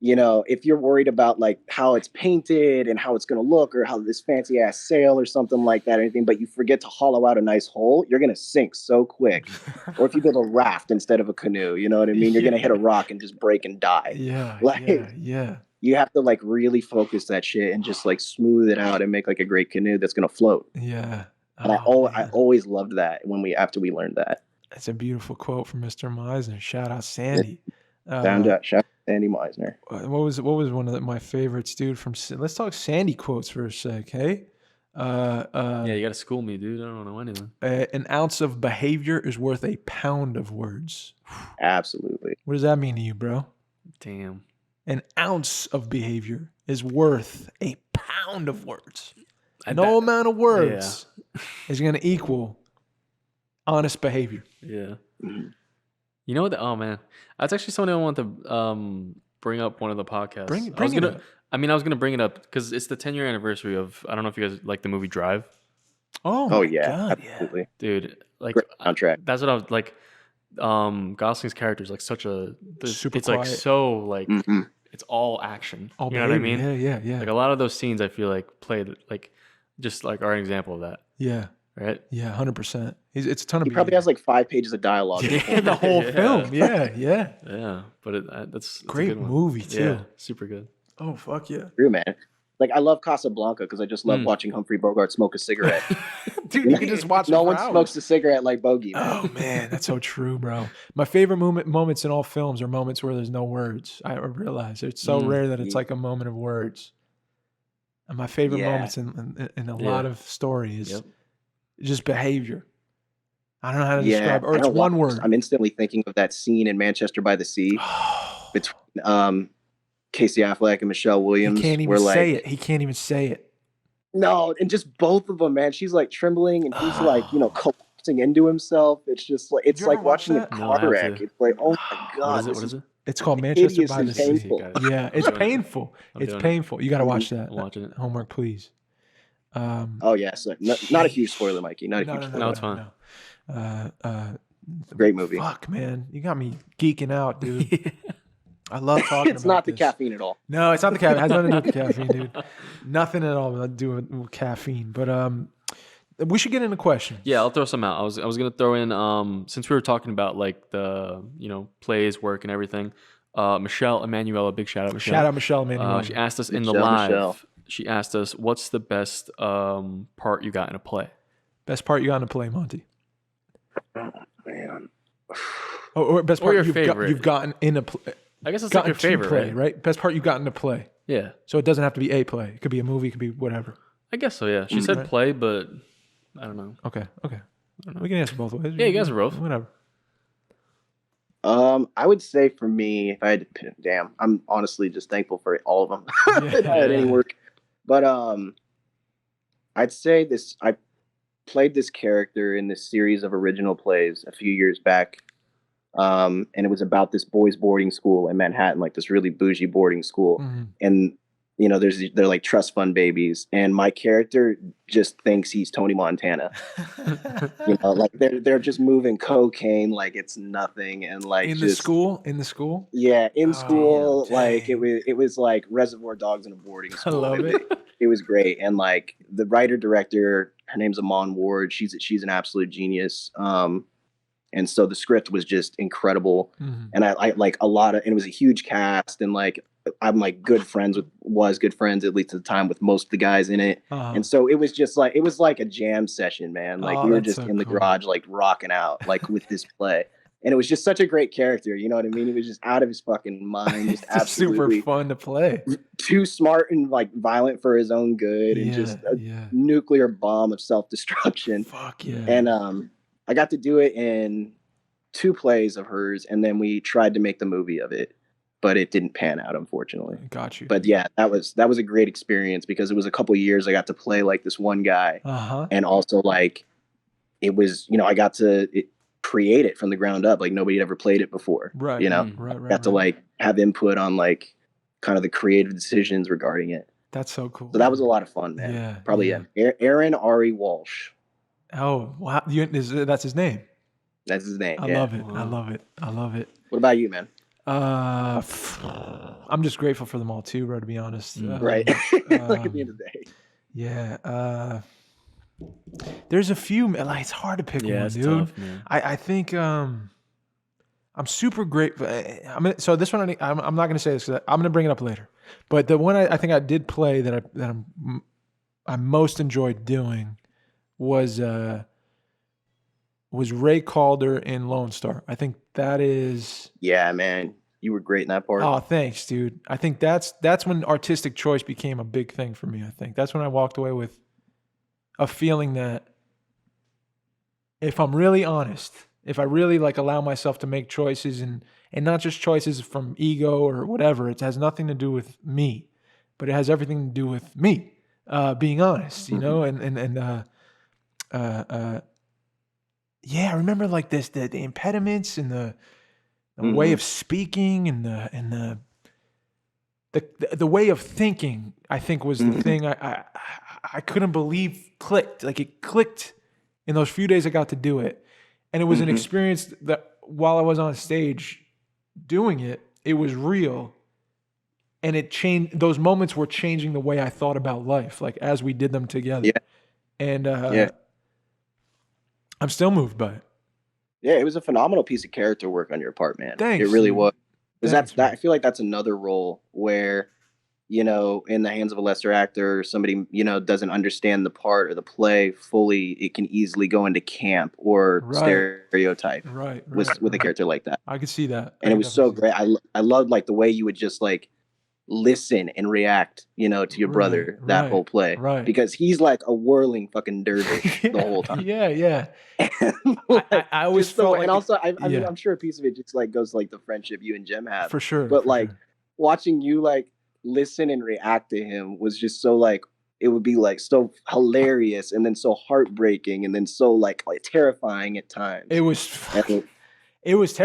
you know, if you're worried about like how it's painted and how it's going to look or how this fancy ass sail or something like that or anything, but you forget to hollow out a nice hole, you're going to sink so quick. Or if you build a raft instead of a canoe, you know what I mean? You're going to hit a rock and just break and die. You have to like really focus that shit and just like smooth it out and make like a great canoe that's going to float. Yeah. And I always loved that after we learned that. That's a beautiful quote from Mr. Meisner. Shout out Sandy. Shout out Sandy Meisner. What was one of my favorites, dude? Let's talk Sandy quotes for a sec, hey? You gotta school me, dude. I don't know anything. An ounce of behavior is worth a pound of words. Absolutely. What does that mean to you, bro? Damn. An ounce of behavior is worth a pound of words. No amount of words is going to equal honest behavior. Yeah. You know what? Oh man, that's actually something I want to bring up one of the podcasts. I was gonna bring it up because it's the 10-year anniversary of. I don't know if you guys like the movie Drive. Oh yeah, God, absolutely, dude. Like great soundtrack. That's what I was like. Gosling's character is like such a. Super it's quiet. Like so like it's all action. All you know what I mean? Yeah. Like a lot of those scenes, I feel like played like just like are an example of that. Yeah. Right. Yeah, 100%. It's a ton of. He probably has like 5 pages of dialogue. In the whole film. Yeah. Yeah, but that's great a good movie too. Yeah, super good. Oh fuck yeah, true man. Like I love Casablanca because I just love watching Humphrey Bogart smoke a cigarette. Dude, you can just watch. No one smokes a cigarette like Bogey. Man. Oh man, that's so true, bro. My favorite moments in all films are moments where there's no words. I realize it's so rare that it's like a moment of words. And my favorite moments in a lot of stories, just behavior. I don't know how to describe it. Or it's one word. I'm instantly thinking of that scene in Manchester by the Sea between Casey Affleck and Michelle Williams. He can't even say it. He can't even say it. No, and just both of them, man. She's like trembling and he's like, you know, collapsing into himself. It's just like, it's like watching a car wreck. It's like, oh my God. What is it? It's called Manchester by the Sea. Yeah, it's painful. It's painful. You got to watch that. I'm watching it. Homework, please. Oh, yes. Not a huge spoiler, Mikey. Not a huge spoiler. No, it's fine. Great movie. Fuck, man. You got me geeking out, dude. I love talking It's about not this. the caffeine at all. No, it's not the caffeine. It has nothing to do with the caffeine, dude. Nothing at all to do with caffeine. But we should get into questions. Yeah, I'll throw some out. I was gonna throw in since we were talking about like the plays, work, and everything. Michelle Emanuela, big shout out Michelle. Shout out Michelle Emanuela. She asked us in the live. She asked us, "What's the best part you got in a play?" Best part you got in a play, Monty. Oh man. Or best part your favorite. you've gotten in a play. I guess it's like your favorite, play, right? Best part you got in a play. Yeah. So it doesn't have to be a play. It could be a movie. It could be whatever. I guess so. Yeah. She said play, but I don't know. Okay. We can answer both ways. Yeah, you guys are both. Whatever. I would say for me, if I had to, I'm honestly just thankful for all of them. If I had any work, but I'd say this. I played this character in this series of original plays a few years back, and it was about this boys' boarding school in Manhattan, like this really bougie boarding school, and you know, they're like trust fund babies, and my character just thinks he's Tony Montana. You know, like they're just moving cocaine like it's nothing, and like in the school, yeah, in school, dang. like it was like Reservoir Dogs in a boarding school. I love it. It was great, and like the writer director, her name's Amon Ward. She's an absolute genius. And so the script was just incredible, and I like a lot of, and it was a huge cast, and like I'm like good friends at least at the time with most of the guys in it, and so it was just like a jam session, man. Like we were just in the garage like rocking out like with this play, and it was just such a great character. You know what I mean? He was just out of his fucking mind, just absolutely super fun to play. Too smart and like violent for his own good, and just a nuclear bomb of self-destruction. Fuck yeah! And I got to do it in 2 plays of hers, and then we tried to make the movie of it, but it didn't pan out, unfortunately. Got you. But yeah, that was a great experience because it was a couple years I got to play like this one guy, and also like it was, you know, I got to create it from the ground up, like nobody had ever played it before. Right. You know, got to like have input on like kind of the creative decisions regarding it. That's so cool. So that was a lot of fun, man. Yeah. Probably Aaron Ari Walsh. Oh wow! That's his name. That's his name. I love it. Wow. I love it. What about you, man? I'm just grateful for them all too, bro. To be honest, right? Like at the end of the day. Yeah. There's a few. Like it's hard to pick one, it's dude. Tough, man. I think I'm super grateful. So this one I'm not gonna say this because I'm gonna bring it up later. But the one I think I did play that I most enjoyed doing was Ray Calder in Lone Star. I think that is. Yeah, man, you were great in that part. Oh, thanks, dude. I think that's when artistic choice became a big thing for me. I think that's when I walked away with a feeling that if I'm really honest, if I really like allow myself to make choices and not just choices from ego or whatever, it has nothing to do with me, but it has everything to do with me being honest, you know, yeah, I remember like this, the impediments and the way of speaking and the way of thinking, I think was the thing I couldn't believe clicked. Like it clicked in those few days I got to do it. And it was an experience that while I was on stage doing it, it was real. And it changed, those moments were changing the way I thought about life, like as we did them together. Yeah. And I'm still moved by it. Yeah, it was a phenomenal piece of character work on your part, man. Thanks. It really was. Because I feel like that's another role where, you know, in the hands of a lesser actor, somebody, you know, doesn't understand the part or the play fully, it can easily go into camp or stereotype with a character like that. I could see that. And it was so great. I loved like the way you would just like listen and react, you know, to your brother that whole play. Right. Because he's like a whirling fucking dervish the whole time. Yeah. Like, I always felt like, and also I mean, I'm sure a piece of it just like goes to, like the friendship you and Jem have. For sure. But like watching you like listen and react to him was just so like, it would be like so hilarious and then so heartbreaking and then so like terrifying at times. It was terrifying.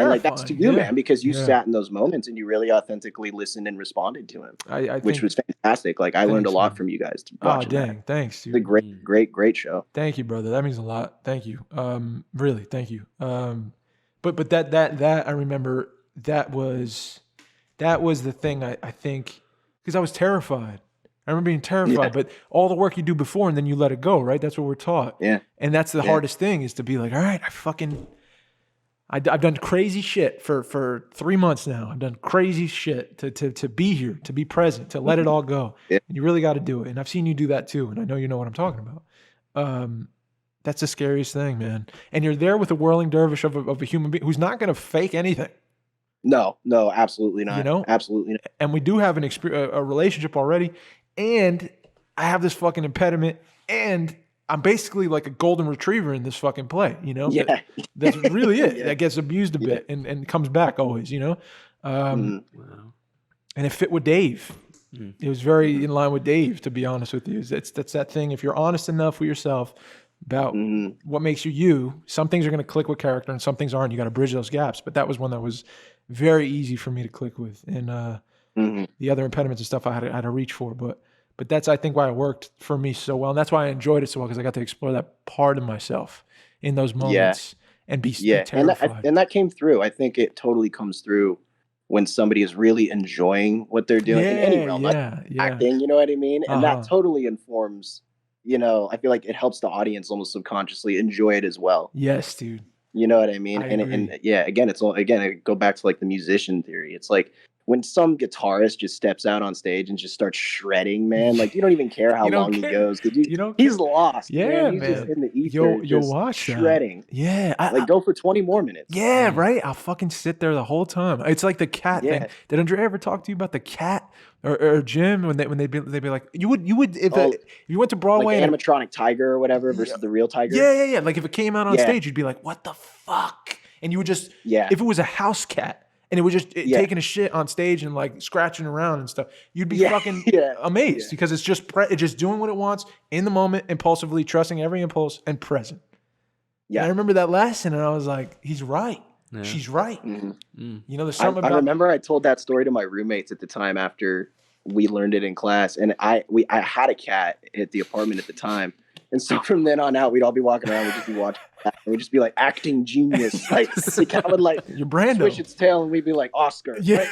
Like that's to you, man, because you sat in those moments and you really authentically listened and responded to him, which was fantastic. Like I learned a lot from you guys. Oh, dang. Thanks, dude. It's a great show. Thank you, brother. That means a lot. Thank you. Really, thank you. But that I remember that was the thing I think, because I was terrified. I remember being terrified, but all the work you do before and then you let it go, right? That's what we're taught. Yeah. And that's the hardest thing, is to be like, all right, I've done crazy shit for 3 months now. I've done crazy shit to be here, to be present, to let it all go. Yeah. And you really got to do it. And I've seen you do that too. And I know you know what I'm talking about. That's the scariest thing, man. And you're there with a whirling dervish of a human being who's not going to fake anything. No, absolutely not. You know? Absolutely not. And we do have a relationship already. And I have this fucking impediment. And I'm basically like a golden retriever in this fucking play, you know? Yeah. That's really it. Yeah. That gets abused a bit and comes back always, you know? Wow. And it fit with Dave. It was very in line with Dave, to be honest with you. That's that thing. If you're honest enough with yourself about what makes you you, some things are going to click with character and some things aren't. You got to bridge those gaps. But that was one that was very easy for me to click with. And the other impediments and stuff I had to reach for. But that's, I think, why it worked for me so well. And that's why I enjoyed it so well, because I got to explore that part of myself in those moments and be terrified. And that came through. I think it totally comes through when somebody is really enjoying what they're doing in any realm, like acting, you know what I mean? And that totally informs, you know, I feel like it helps the audience almost subconsciously enjoy it as well. Yes, dude. You know what I mean? And yeah, again, I go back to like the musician theory. It's like when some guitarist just steps out on stage and just starts shredding, man, like you don't even care how long he goes. He's lost. Yeah, man. He's just in the ether. You'll watch shredding. That. Yeah. Go for 20 more minutes. Yeah, right. I'll fucking sit there the whole time. It's like the cat thing. Did Andrea ever talk to you about the cat or Jim when they'd be like, you would if you went to Broadway, like animatronic tiger or whatever versus the real tiger? Yeah. Like if it came out on stage, you'd be like, what the fuck? And you would just, if it was a house cat, and it was just taking a shit on stage and like scratching around and stuff, you'd be fucking amazed because it's just doing what it wants in the moment, impulsively, trusting every impulse and present. Yeah, and I remember that lesson, and I was like, he's right. Yeah. She's right. You know, there's something about. I remember I told that story to my roommates at the time after we learned it in class, and I had a cat at the apartment at the time. And so from then on out, we'd all be walking around. We'd just be watching. And we'd just be like acting genius. Like the cat would like your Brando swish its tail, and we'd be like Oscar. Yeah.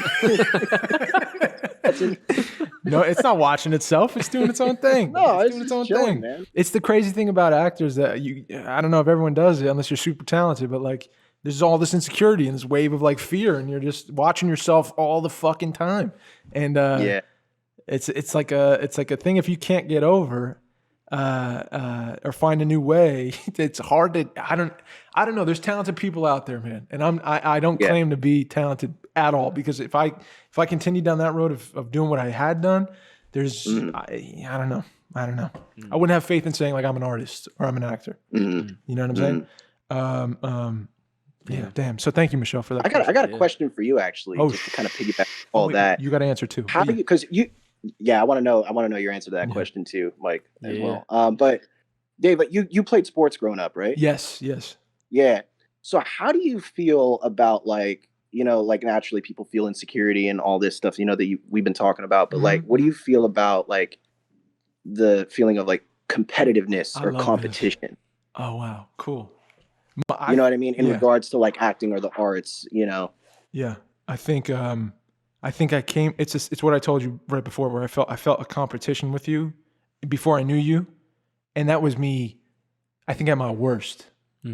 No, it's not watching itself. It's doing its own thing. No, it's doing its own thing, man. It's the crazy thing about actors that I don't know if everyone does it unless you're super talented, but like there's all this insecurity and this wave of like fear, and you're just watching yourself all the fucking time. And it's like a thing if you can't get over. Or find a new way. It's hard to. I don't know. There's talented people out there, man, and I don't claim to be talented at all because if I continue down that road of doing what I had done, there's I don't know. I wouldn't have faith in saying like I'm an artist or I'm an actor. You know what I'm saying? Yeah. Damn. So thank you, Michelle, for that. I got a question for you actually. Just to kind of piggyback all that. You got to answer too. How do you? Because you. Yeah, I want to know your answer to that question too, Mike, as well. But Dave, you played sports growing up, right? Yes. Yeah. So how do you feel about like, you know, like naturally people feel insecurity and all this stuff, you know, that we've been talking about, but like, what do you feel about like the feeling of like competitiveness or competition? This. Oh, wow. Cool. You know what I mean? In regards to like acting or the arts, you know? Yeah. I think I came. It's what I told you right before, where I felt a competition with you before I knew you, and that was me. I think at my worst,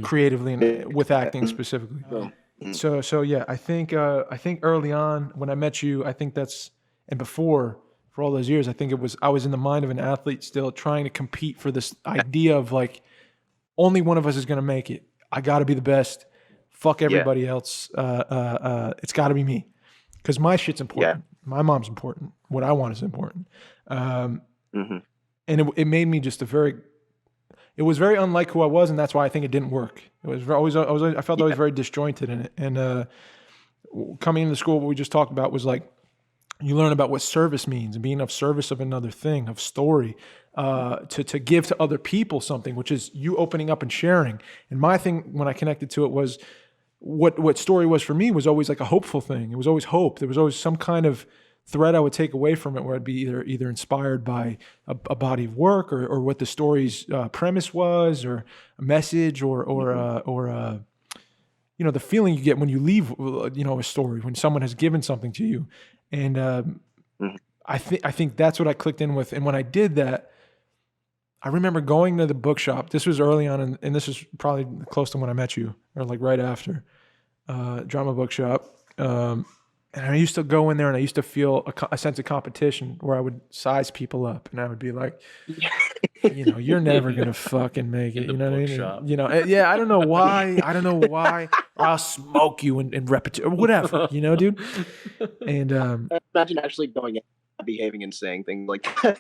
creatively and with acting specifically. So yeah, I think early on when I met you, I think and before for all those years, I think I was in the mind of an athlete still trying to compete for this idea of like only one of us is going to make it. I got to be the best. Fuck everybody else. It's got to be me. Because my shit's important. My mom's important. What I want is important. And it made me just it was very unlike who I was, and that's why I think it didn't work. It was I felt always very disjointed in it. And coming into school, what we just talked about was like, you learn about what service means and being of service of another thing, of story, to give to other people something, which is you opening up and sharing. And my thing when I connected to it was, what story was for me was always like a hopeful thing. It was always hope. There was always some kind of thread I would take away from it where I'd be either inspired by a body of work or what the story's premise was, or a message, or you know, the feeling you get when you leave, you know, a story, when someone has given something to you. And I think that's what I clicked in with. And when I did that, I remember going to the bookshop. This was early on, and this is probably close to when I met you, or like right after. drama bookshop. And I used to go in there and I used to feel a sense of competition where I would size people up and I would be like, you're never going to fucking make it. You know what I mean? Yeah, I don't know why. Or I'll smoke you in repetition or whatever, dude. And imagine actually going in, behaving and saying things like that.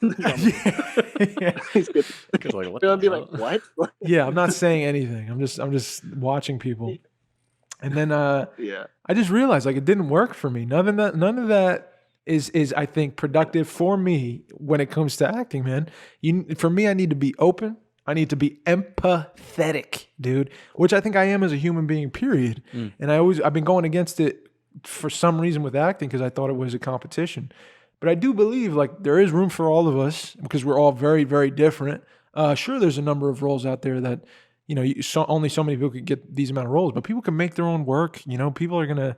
He's good. Like, what I'll be like, what? Yeah, I'm not saying anything. I'm just watching people. And then I just realized it didn't work for me. None of that is I think productive for me when it comes to acting, man. For me, I need to be open. I need to be empathetic, dude, which I think I am as a human being, period. And I've been going against it for some reason with acting because I thought it was a competition. But I do believe there is room for all of us because we're all very, very different. Sure, there's a number of roles out there that only so many people could get these amount of roles, but people can make their own work. People are going to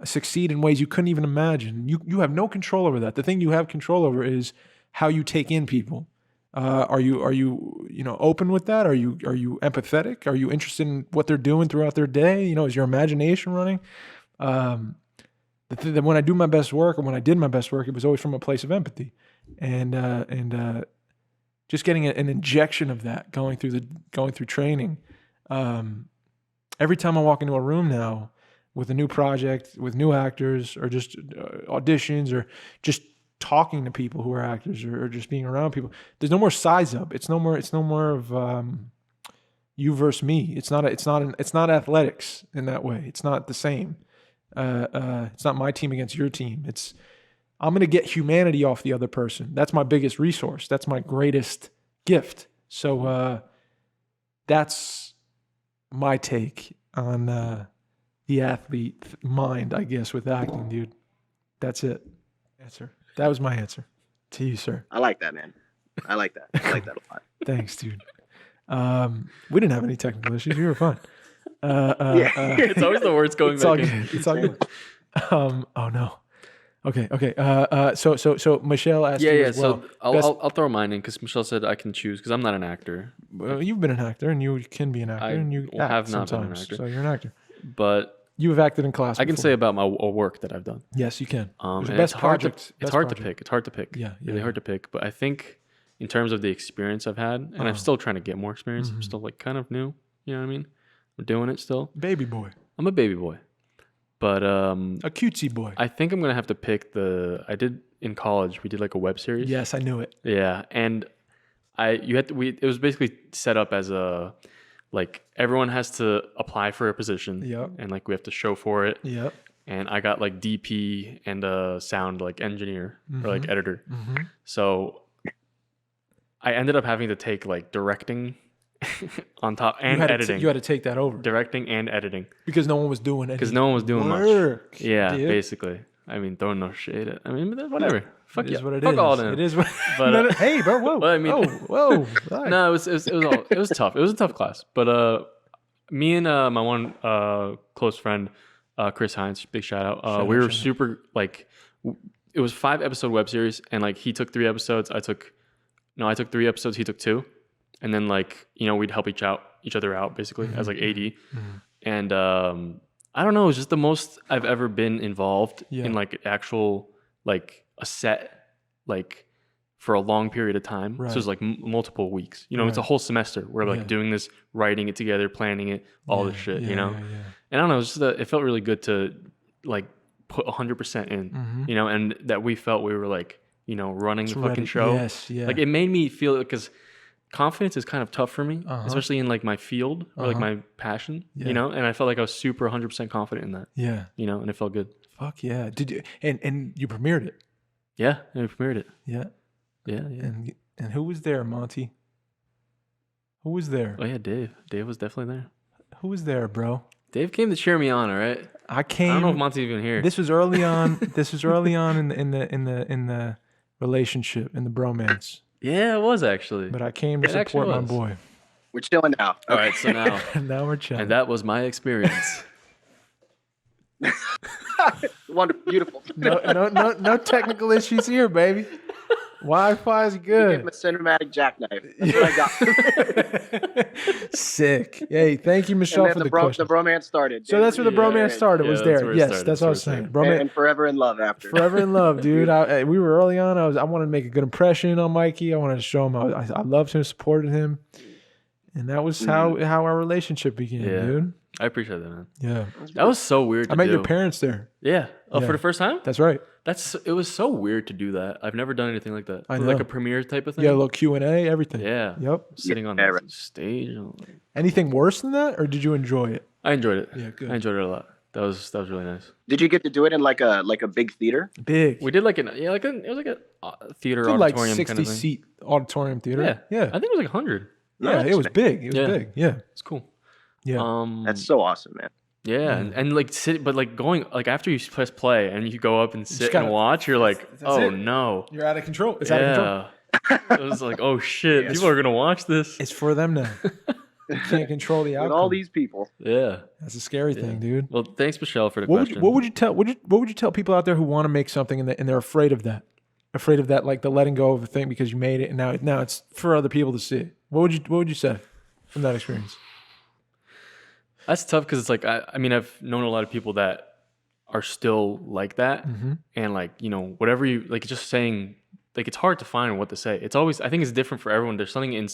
succeed in ways you couldn't even imagine. You have no control over that. The thing you have control over is how you take in people. Are you open with that? Are you empathetic? Are you interested in what they're doing throughout their day? Is your imagination running? When I do my best work, or when I did my best work, it was always from a place of empathy, and just getting an injection of that going through training. Every time I walk into a room now with a new project, with new actors, or just auditions, or just talking to people who are actors, or just being around people, there's no more size up. It's no more of you versus me. It's not athletics in that way. It's not the same. It's not my team against your team. I'm going to get humanity off the other person. That's my biggest resource. That's my greatest gift. So that's my take on the athlete mind, I guess, with acting, dude. That's it. Answer. That was my answer to you, sir. I like that, man. I like that. I like that a lot. Thanks, dude. We didn't have any technical issues. You were fine. It's always the words going back in. It's all good. Oh, no. Okay. So Michelle asked you as well. So I'll throw mine in because Michelle said I can choose because I'm not an actor. Well, you've been an actor and you can be an actor and you have not been an actor. So you're an actor. But you have acted in class. I can say about my work that I've done. Yes, you can. It's hard to pick. It's hard to pick. Yeah. Really hard to pick. But I think in terms of the experience I've had, and I'm still trying to get more experience. I'm still kind of new. You know what I mean? I'm doing it still. Baby boy. I'm a baby boy. But a cutesy boy. I think I'm gonna have to pick I did in college. We did a web series. Yes, I knew it. Yeah, and it was basically set up as a everyone has to apply for a position. Yep. And we have to show for it. Yep. And I got DP and a sound engineer or editor. Mm-hmm. So I ended up having to take directing. On top and editing. You had to take that over. Directing and editing. Because no one was doing it. Because no one was doing work, much. Yeah, dude. Basically. I mean, throwing no shade at. Whatever. Fuck it is yeah. what it Fuck is. all them. It is what. But hey, bro. Whoa. But I mean, whoa. Right. No, it was tough. It was a tough class. But me and my one close friend, Chris Hines, big shout out. We were super it was 5-episode web series, and he took 3 episodes. I took 3 episodes. He took 2. And then we'd help each other out basically as AD. Mm-hmm. And I don't know, it was just the most I've ever been involved in actual a set for a long period of time. Right. So it was multiple weeks. It's a whole semester. We're doing this, writing it together, planning it, all this shit, And I don't know, it was just it felt really good to put 100% in, and that we felt we were running the fucking show. Yes, yeah. It made me feel because confidence is kind of tough for me, especially in my field or my passion, and I felt I was super 100% confident in that. Yeah. And it felt good. Fuck yeah. Did you and you premiered it? Yeah, we premiered it. Yeah. Yeah. And who was there, Monty? Who was there? Oh yeah, Dave. Dave was definitely there. Who was there, bro? Dave came to cheer me on, all right? I don't know if Monty's even here. This was early on. in the relationship, in the bromance. Yeah, it was actually. But I came to support my boy. We're chilling now. All right, so now. Now we're chilling. And that was my experience. Wonderful, beautiful. No technical issues here, baby. Wi-Fi is Give good. him a cinematic jackknife. That's what I got. Sick. Hey, thank you, Michelle, for the question. The bromance started. So that's where the bromance started. Was there? Yes, started. that's what I was saying. Bromance And forever in love after. Forever in love, dude. We were early on. I wanted to make a good impression on Mikey. I wanted to show him I loved him, supported him, and that was how our relationship began, dude. I appreciate that, man. Yeah, that was so weird. I met your parents there. Yeah. Oh, for the first time? That's right. It was so weird to do that. I've never done anything like that. I know. Like a premiere type of thing. Yeah, a little Q&A, everything. Yeah. Yep. Sitting on the stage. Anything worse than that, or did you enjoy it? I enjoyed it. Yeah, good. I enjoyed it a lot. That was really nice. Did you get to do it in like a big theater? Big. We did it was like a theater Did auditorium like kind 60 of thing. seat auditorium theater. Yeah. I think it was like 100. Yeah, it was big. It was big. Yeah. It's cool. Yeah. That's so awesome, man. Yeah, and like going like after you press play and you go up and sit and watch, you're like, oh no, you're out of control. It's out of control. It was like, oh shit, people are gonna watch this. It's for them now. You can't control the outcome. With all these people. Yeah, that's a scary thing, dude. Well, thanks, Michelle, for the question. What would you tell people out there who want to make something and they're afraid of that, like the letting go of a thing because you made it and now it's for other people to see. What would you say from that experience? That's tough because it's like I mean I've known a lot of people that are still like that, and like whatever you like, just saying like it's hard to find what to say. It's always I think it's different for everyone. There's something in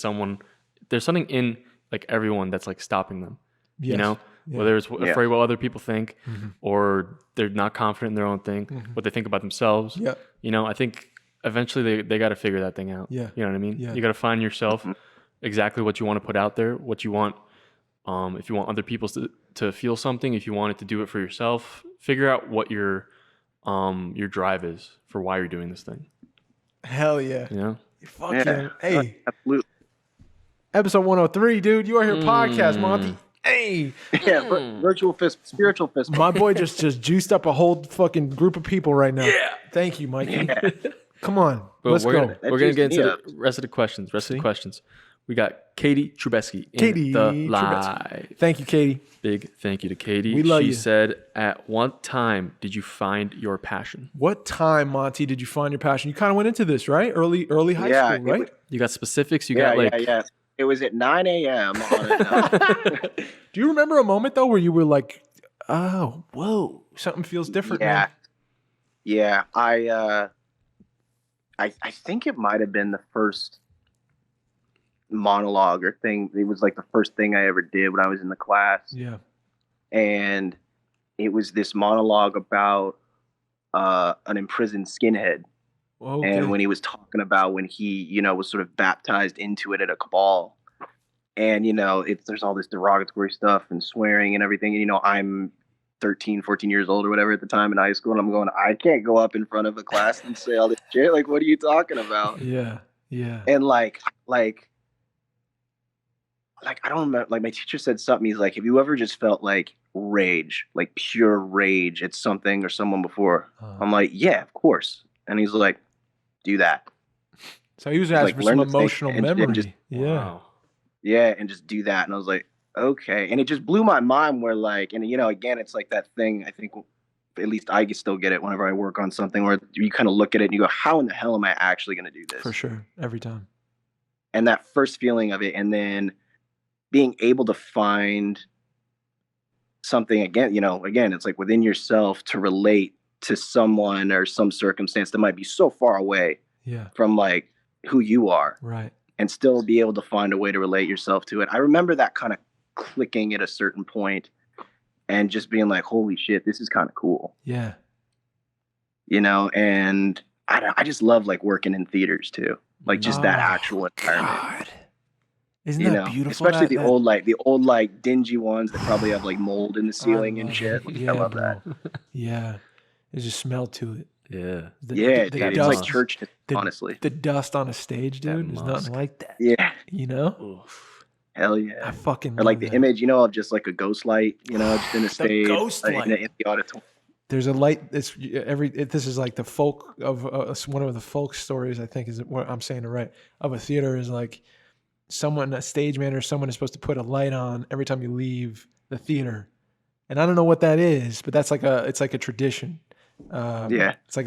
like everyone that's like stopping them. Yes. Whether it's afraid what other people think, or they're not confident in their own thing, what they think about themselves. Yeah. I think eventually they got to figure that thing out. Yeah. You know what I mean? Yeah. You got to find yourself exactly what you want to put out there, what you want. If you want other people to feel something, if you wanted to do it for yourself, figure out what your drive is for why you're doing this thing. Hell yeah. Fuck yeah. Hey. Absolutely. Episode 103, dude. You are here podcast, Monty. Hey. Yeah, spiritual fist. My boy just juiced up a whole fucking group of people right now. Yeah. Thank you, Mikey. Yeah. Come on. Let's go. We're going to get into the rest of the questions. We got Katie Trubesky in the live. Thank you, Katie. Big thank you to Katie. We love you. She said, at what time did you find your passion? What time, Monty, did you find your passion? You kind of went into this, right? Early high school, right? You got specifics? Yeah. It was at 9 a.m. Do you remember a moment, though, where you were like, oh, whoa, something feels different, man? Yeah. I think it might have been the first monologue or thing. It was like the first thing I ever did when I was in the class. Yeah. And it was this monologue about an imprisoned skinhead. Okay. And when he was talking about when he, was sort of baptized into it at a cabal. And, there's all this derogatory stuff and swearing and everything. And, I'm 13, 14 years old or whatever at the time in high school. And I'm going, I can't go up in front of a class and say all this shit. Like, what are you talking about? Yeah. Yeah. And like, I don't remember, like my teacher said something. He's like, have you ever just felt like rage, like pure rage at something or someone before? I'm like, yeah, of course. And he's like, do that. So he was asking for some emotional memory. And just, wow. Yeah. And just do that. And I was like, okay. And it just blew my mind where like, and again, it's like that thing, I think at least I still get it whenever I work on something where you kind of look at it and you go, how in the hell am I actually going to do this? For sure. Every time. And that first feeling of it. And then being able to find something again, it's like within yourself to relate to someone or some circumstance that might be so far away from like who you are. Right. And still be able to find a way to relate yourself to it. I remember that kind of clicking at a certain point and just being like, holy shit, this is kind of cool. Yeah. And I just love like working in theaters too. Like just that actual environment. God. Isn't that beautiful? Especially the old dingy ones that probably have like mold in the ceiling and shit. Yeah, I love that. Yeah. There's a smell to it. Yeah. Dude, it's like church, honestly. The dust on a stage, dude, is nothing like that. Yeah. Oof. Hell yeah. I fucking love like the that. image, of just like a ghost light, just in the stage. Ghost light. In the auditorium. There's a light. This is like the folk of one of the folk stories. I think is what I'm saying it right. Of a theater is like a stage manager, someone is supposed to put a light on every time you leave the theater, and I don't know what that is, but that's it's like a tradition. It's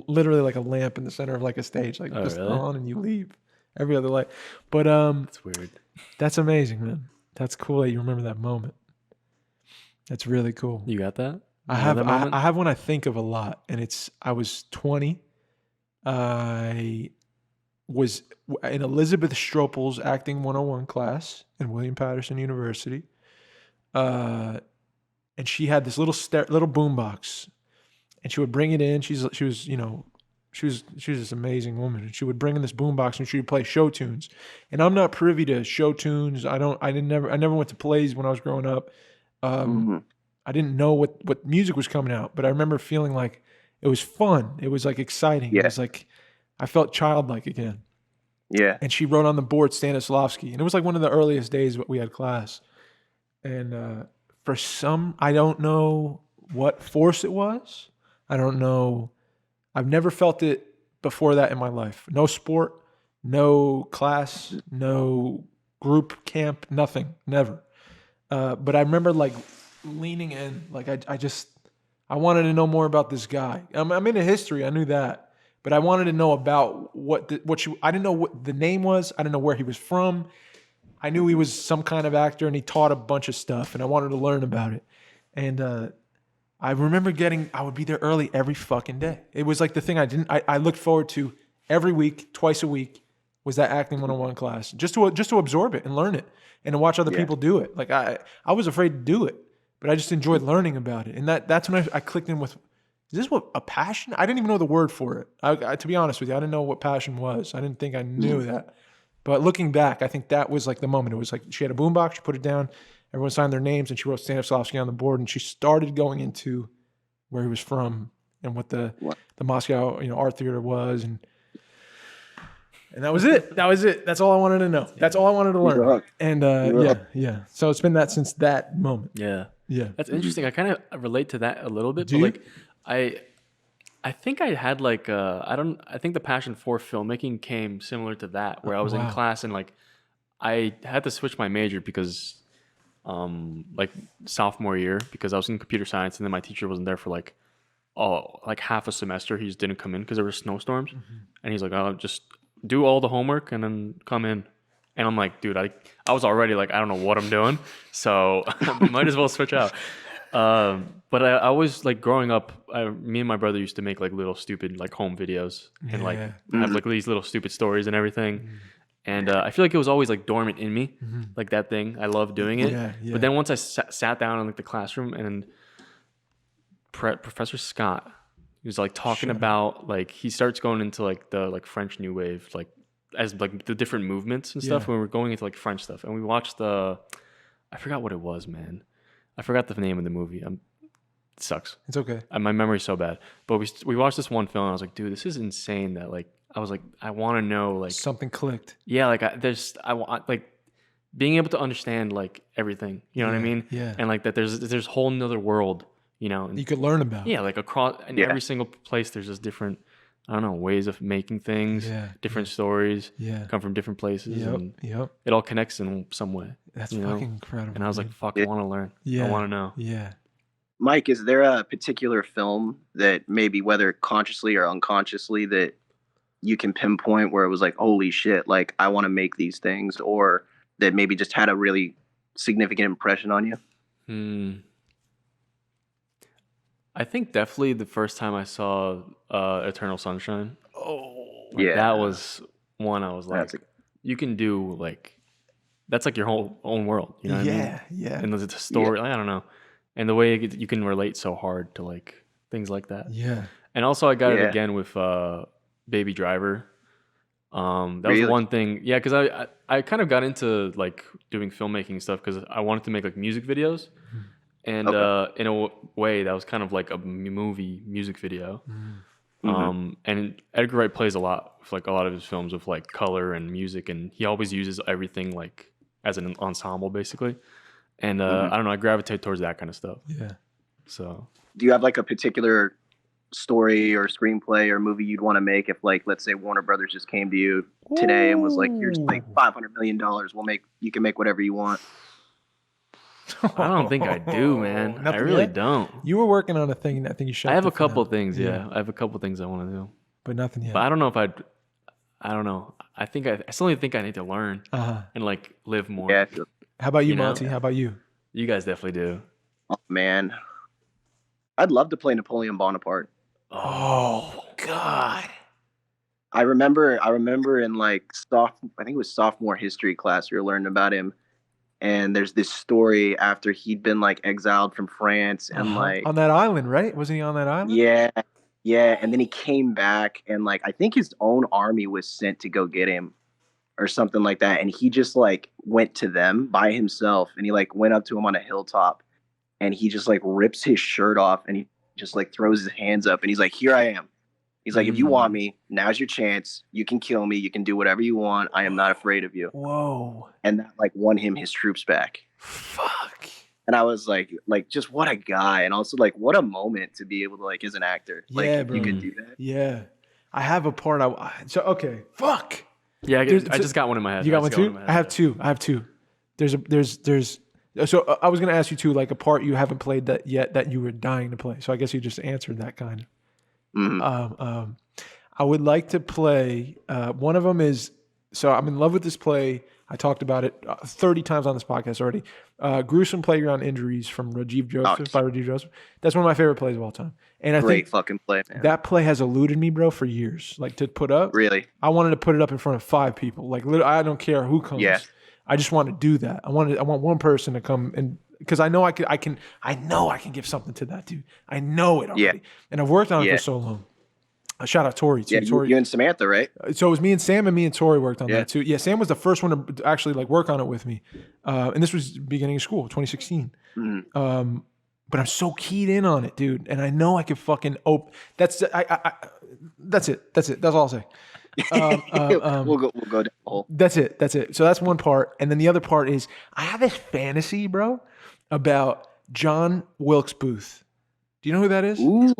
literally like a lamp in the center of like a stage, like just really? on, and you leave every other light. But That's weird. That's amazing, man. That's cool that you remember that moment. That's really cool. You got that? I have one I think of a lot, and I was 20. I was in Elizabeth Stropel's acting 101 class in William Patterson University. And she had this little boombox, and she would bring it in. She was this amazing woman, and she would bring in this boombox and she would play show tunes. And I'm not privy to show tunes. I never went to plays when I was growing up. I didn't know what music was coming out, but I remember feeling like it was fun. It was like exciting. It was like I felt childlike again. Yeah. And she wrote on the board Stanislavski, and it was like one of the earliest days we had class. And for some, I don't know what force it was. I don't know. I've never felt it before that in my life. No sport, no class, no group camp, nothing, never. But I remember like leaning in, like I wanted to know more about this guy. I'm into history, I knew that, but I wanted to know about I didn't know what the name was. I didn't know where he was from. I knew he was some kind of actor, and he taught a bunch of stuff, and I wanted to learn about it. And I remember I would be there early every fucking day. It was like the thing I looked forward to every week, twice a week, was that acting 101 class, just to absorb it and learn it and to watch other people do it. Like I was afraid to do it, but I just enjoyed learning about it. And that's when I clicked in with, is this what a passion? I didn't even know the word for it. To be honest with you, I didn't know what passion was. I didn't think I knew that. But looking back, I think that was like the moment. It was like she had a boombox, she put it down, everyone signed their names, and she wrote Stanislavski on the board, and she started going into where he was from and what the Moscow art theater was, and that was it. That's all I wanted to know. That's all I wanted to learn. And yeah. So it's been that since that moment. Yeah. That's Mm-hmm. interesting. I kind of relate to that a little bit. Like I think I had like I think the passion for filmmaking came similar to that, where I was in class and like I had to switch my major because like sophomore year, because I was in computer science, and then my teacher wasn't there for like half a semester. He just didn't come in because there were snowstorms. And he's like, "Oh, just do all the homework and then come in." And I'm like, dude, I was already like, I don't know what I'm doing, so might as well switch out. But I always, like, growing up, me and my brother used to make like little stupid like home videos and like have like these little stupid stories and everything. And I feel like it was always like dormant in me, like that thing. I love doing it. But then once I sat down in like the classroom, and Professor Scott, he was like talking about like, he starts going into like the like French New Wave, like as like the different movements and stuff when we're going into like French stuff. And we watched I forgot what it was, man. I forgot the name of the movie. It sucks. It's okay. My memory's so bad. But we watched this one film, and I was like, dude, this is insane. That like, I was like, I want to know, like, something clicked. Yeah, like I want like being able to understand like everything. You know what I mean? Yeah. And like that there's whole nother world. You know, and you could learn about. Yeah, like across in every single place, there's just different, I don't know, ways of making things. Different stories. Come from different places. And it all connects in some way. That's fucking incredible. And I was like, fuck, I want to learn. I want to know. Yeah. Mike, is there a particular film that maybe, whether consciously or unconsciously, that you can pinpoint where it was like, holy shit, like I want to make these things, or that maybe just had a really significant impression on you? I think definitely the first time I saw Eternal Sunshine. That was one I was like, you can do like, that's like your whole own world. You know what I mean? Yeah. And the story, I don't know. And the way you can relate so hard to like things like that. Yeah. And also I got it again with Baby Driver. That was one thing. Yeah, because I kind of got into like doing filmmaking stuff because I wanted to make like music videos. And in a way, that was kind of like a movie music video. And Edgar Wright plays a lot with like a lot of his films with like color and music, and he always uses everything like as an ensemble basically. And I don't know, I gravitate towards that kind of stuff. Yeah. So do you have like a particular story or screenplay or movie you'd want to make if, like, let's say Warner Brothers just came to you today and was like, here's like $500 million, you can make whatever you want? I don't think I do, man. I Nothing really yet? don't. You were working on a thing, and I think you shot. I have it a for couple now. things, yeah. I have a couple things I want to do. But nothing yet. But I don't know if I don't know. I still think I need to learn and like live more. Yeah. How about you, know? Monty? How about you? You guys definitely do. Oh man, I'd love to play Napoleon Bonaparte. Oh God. I remember in like I think it was sophomore history class, we were learning about him. And there's this story after he'd been like exiled from France and like on that island, right? Wasn't he on that island? yeah, yeah. And then he came back and like I think his own army was sent to go get him or something like that. And he just like went to them by himself and he like went up to him on a hilltop and he just like rips his shirt off and he just like throws his hands up and he's like, "Here I am." He's like, "If you want me, now's your chance. You can kill me. You can do whatever you want. I am not afraid of you." Whoa. And that like won him his troops back. Fuck. And I was like just what a guy. And also like what a moment to be able to like as an actor. Like Yeah, bro. you could do that. Yeah. I have a part okay. Fuck. Yeah, I just got one in my head. You got one too? I have two. There's so I was gonna ask you too, like a part you haven't played that yet that you were dying to play. So I guess you just answered that kind of. Mm-hmm. I would like to play. One of them is, so I'm in love with this play. I talked about it 30 times on this podcast already. Gruesome Playground Injuries from Rajiv Joseph by Rajiv Joseph. That's one of my favorite plays of all time. And I think fucking play, man. That play has eluded me, bro, for years. Like to put up. Really? I wanted to put it up in front of 5 people. Like I don't care who comes. Yeah. I just want to do that. I want one person to come and because I know I can give something to that dude. I know it already. Yeah. And I've worked on it for so long. Shout out Tori too. Yeah, Tori. you and Samantha, right? So it was me and Sam and Tori worked on that too. Yeah, Sam was the first one to actually like work on it with me. And this was beginning of school, 2016. Mm-hmm. But I'm so keyed in on it, dude. And I know I can fucking that's it. That's all I'll say. We'll go down the hole. That's it. So that's one part. And then the other part is I have this fantasy, bro, about John Wilkes Booth. Do you know who that is? Ooh.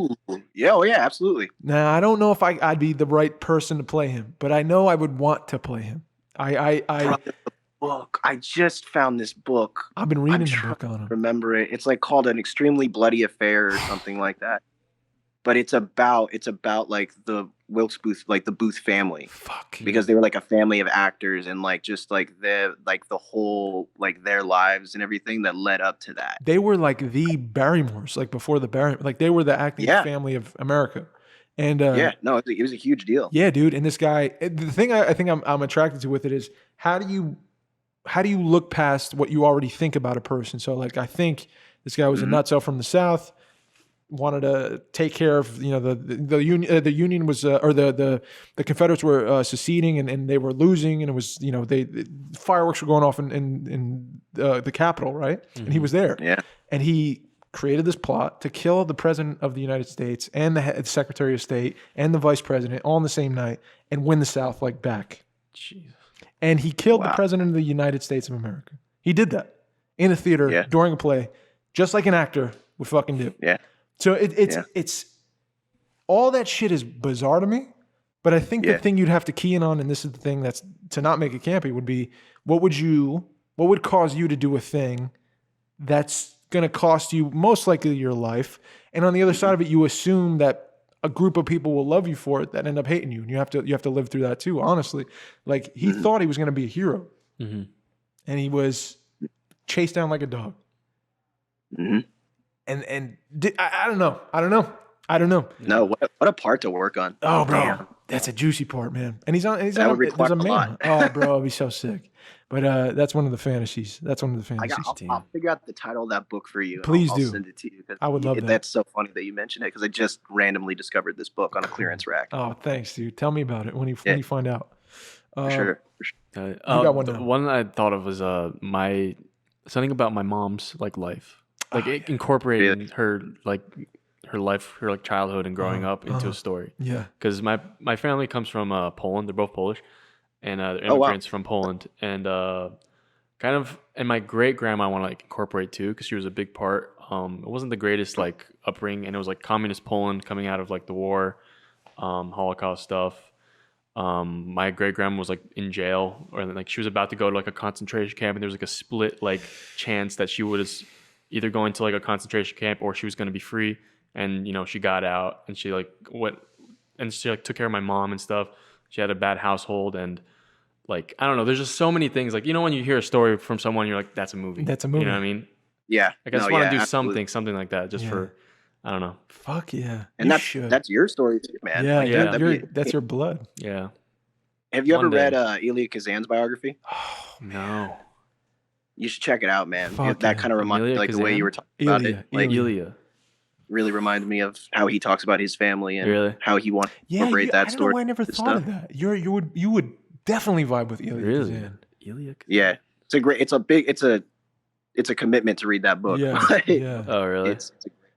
Yeah, oh yeah, absolutely. Now, I don't know if I'd be the right person to play him, but I know I would want to play him. The book. I just found this book. I've been reading the book on him. Remember it. It's like called An Extremely Bloody Affair or something like that. But it's about like the Wilkes Booth, like the Booth family. Fuck. Because they were like a family of actors and like just like the whole like their lives and everything that led up to that. They were like the Barrymores, like before the Barrymore, like they were the acting family of America. And it was a huge deal. Yeah, dude. And this guy, the thing I think I'm attracted to with it is how do you look past what you already think about a person? So like I think this guy was a nutso from the South. Wanted to take care of the union. The union was or the Confederates were seceding and they were losing and it was fireworks were going off in the Capitol, right? Mm-hmm. And he was there. Yeah. And he created this plot to kill the president of the United States and the Secretary of State and the vice president all on the same night and win the South like back. Jesus. And he killed the president of the United States of America. He did that in a theater during a play, just like an actor would fucking do. Yeah. So it's all that shit is bizarre to me, but I think the thing you'd have to key in on, and this is the thing that's to not make it campy, would be what would cause you to do a thing that's going to cost you most likely your life, and on the other side of it, you assume that a group of people will love you for it that end up hating you, and you have to live through that too. Honestly, like he thought he was going to be a hero, and he was chased down like a dog. Mm-hmm. And I don't know. No, what a part to work on. Oh, bro, damn. That's a juicy part, man. And he's on. There's a man. Oh, bro, it'd be so sick. But that's one of the fantasies. I'll figure out the title of that book for you. Please I'll do. Send it to you. I would love that. That's so funny that you mentioned it because I just randomly discovered this book on a clearance rack. Oh, thanks, dude. Tell me about it when you find out. For sure. You got one. The one I thought of was something about my mom's like life. Like incorporating her life, her like childhood and growing up into a story. Yeah. Because my family comes from Poland. They're both Polish, and they're immigrants from Poland. And and my great grandma I want to like incorporate too because she was a big part. It wasn't the greatest like upbringing, and it was like communist Poland coming out of like the war, Holocaust stuff. My great grandma was like in jail, or like she was about to go to like a concentration camp, and there was like a split like chance that she was either going to like a concentration camp or she was going to be free. And you know, she got out, and she like went, and she like took care of my mom and stuff. She had a bad household, and like I don't know. There's just so many things. Like, you know, when you hear a story from someone, you're like, that's a movie. That's a movie. You know what I mean? Yeah. Like, I just want to do absolutely. something like that, just for, I don't know. Fuck yeah. And that's your story too, man. Yeah, Like, yeah. That's your blood. Yeah. Have you One ever day. read Elia Kazan's biography? Oh, No. You should check it out, man. Fuck That yeah. kind of reminds Elia like the way Kazan? you were talking about Elia, it. Like Elia. really reminded me of how he talks about his family and Really? how he wants to Yeah, incorporate that I don't know story. why I never and thought of stuff. that. You would definitely vibe with Elia Really? Kazan. Elia Kazan? Yeah. It's a commitment to read that book. Yeah, Like, yeah. Oh, really? it's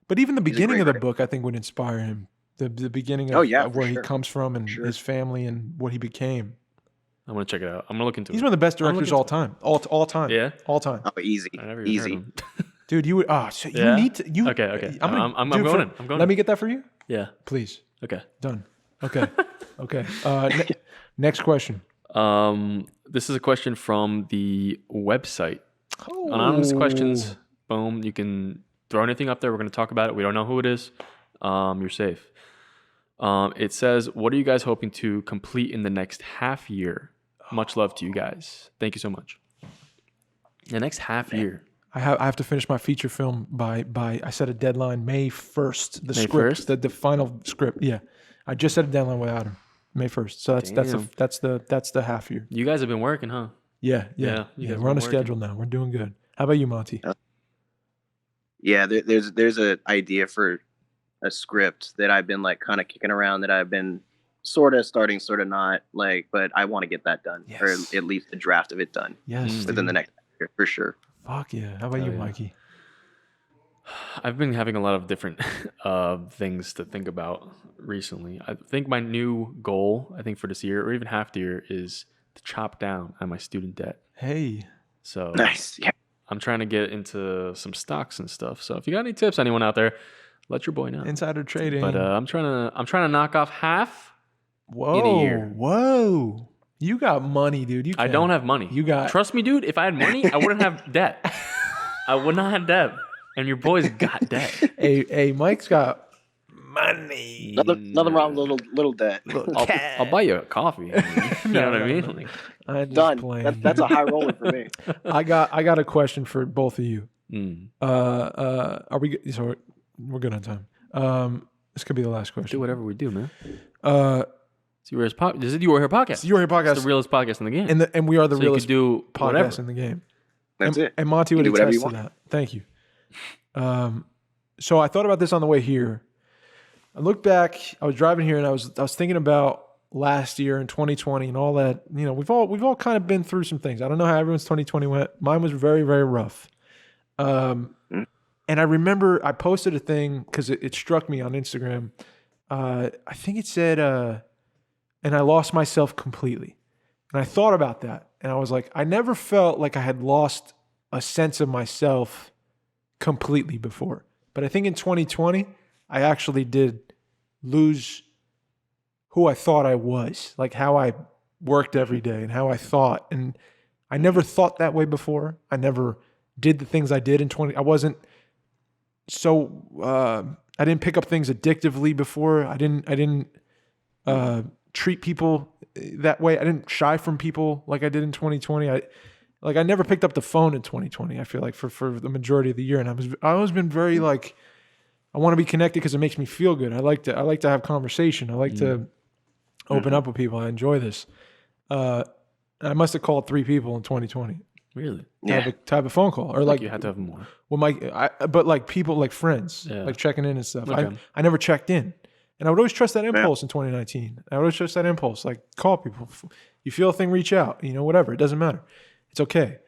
But even the He's a beginning great of the writer. book, I think, would inspire him. The beginning of, Oh, yeah, of for where sure. he comes from and Sure. his family and what he became. I'm going to check it out. I'm going to look into He's it. one of the best I'm directors looking all time. All time. Yeah? All time. oh, easy. I never even heard Easy. of him. Dude, you would. Oh, so Yeah? you need to. You Okay. I'm dude, going in. I'm going Let in. me get that for you, Yeah. please. Okay. Done. Okay. Okay. Next question. This is a question from the website. Oh. Anonymous questions. Boom. You can throw anything up there. We're going to talk about it. We don't know who it is. You're safe. It says, what are you guys hoping to complete in the next half year? Much love to you guys. Thank you so much. The next half year. I have to finish my feature film by I set a deadline May 1st. The May script, 1st? the final script. Yeah, I just set a deadline without him. May 1st. So that's the half year. You guys have been working, huh? Yeah. Yeah, you guys We're on a been working. schedule now. We're doing good. How about you, Monty? Yeah, there's an idea for a script that I've been like kind of kicking around that I've been sort of starting, sort of not, like, but I want to get that done, or Yes. at least a draft of it done Yes. within the next year for sure. Fuck yeah. How about you, yeah. Mikey? I've been having a lot of different things to think about recently. I think my new goal, I think for this year or even half the year, is to chop down on my student debt. Hey. So Nice. Yeah. I'm trying to get into some stocks and stuff. So if you got any tips, anyone out there, let your boy know. Insider trading. But I'm trying to knock off half. whoa. in a year. Whoa. You got money, dude. I don't have money. You got. Trust me, dude. If I had money, I wouldn't have debt. I would not have debt. And your boy's got debt. Hey, Mike's got money. Nothing wrong with little debt. I'll buy you a coffee. You know what I mean? Like, I'm just Done. playing. That's a high roller for me. I got a question for both of you. mm. Are we? So we're good on time. This could be the last Do question. whatever we do, man. It's This is your podcast. Your Hair It's Podcast, the realest podcast in the game. and we are the so you realest could do podcast whatever. in the game. That's it. And Monty You would can do whatever attest you to want. that. Thank you. So I thought about this on the way here. I looked back. I was driving here, and I was thinking about last year in 2020 and all that. You know, we've all kind of been through some things. I don't know how everyone's 2020 went. Mine was very, very rough. And I remember I posted a thing because it struck me on Instagram. I think it said, and I lost myself completely. And I thought about that. And I was like, I never felt like I had lost a sense of myself completely before. But I think in 2020, I actually did lose who I thought I was, like how I worked every day and how I thought. And I never thought that way before. I never did the things I did in 20. I wasn't so, I didn't pick up things addictively before. I didn't treat people that way. I didn't shy from people like I did in 2020. I never picked up the phone in 2020. I feel like for the majority of the year, and I always been very like, I want to be connected because it makes me feel good. I like to have conversation. I like to open up with people. I enjoy this. I must have called 3 people in 2020. Really? Yeah. To have a phone call or Like like you had to have more. well, but like people, like friends, Yeah. like checking in and stuff. Okay. I never checked in, and I would always trust that impulse in 2019. I would always trust that impulse, like call people. You feel a thing, reach out. You know, whatever. It doesn't matter. It's okay.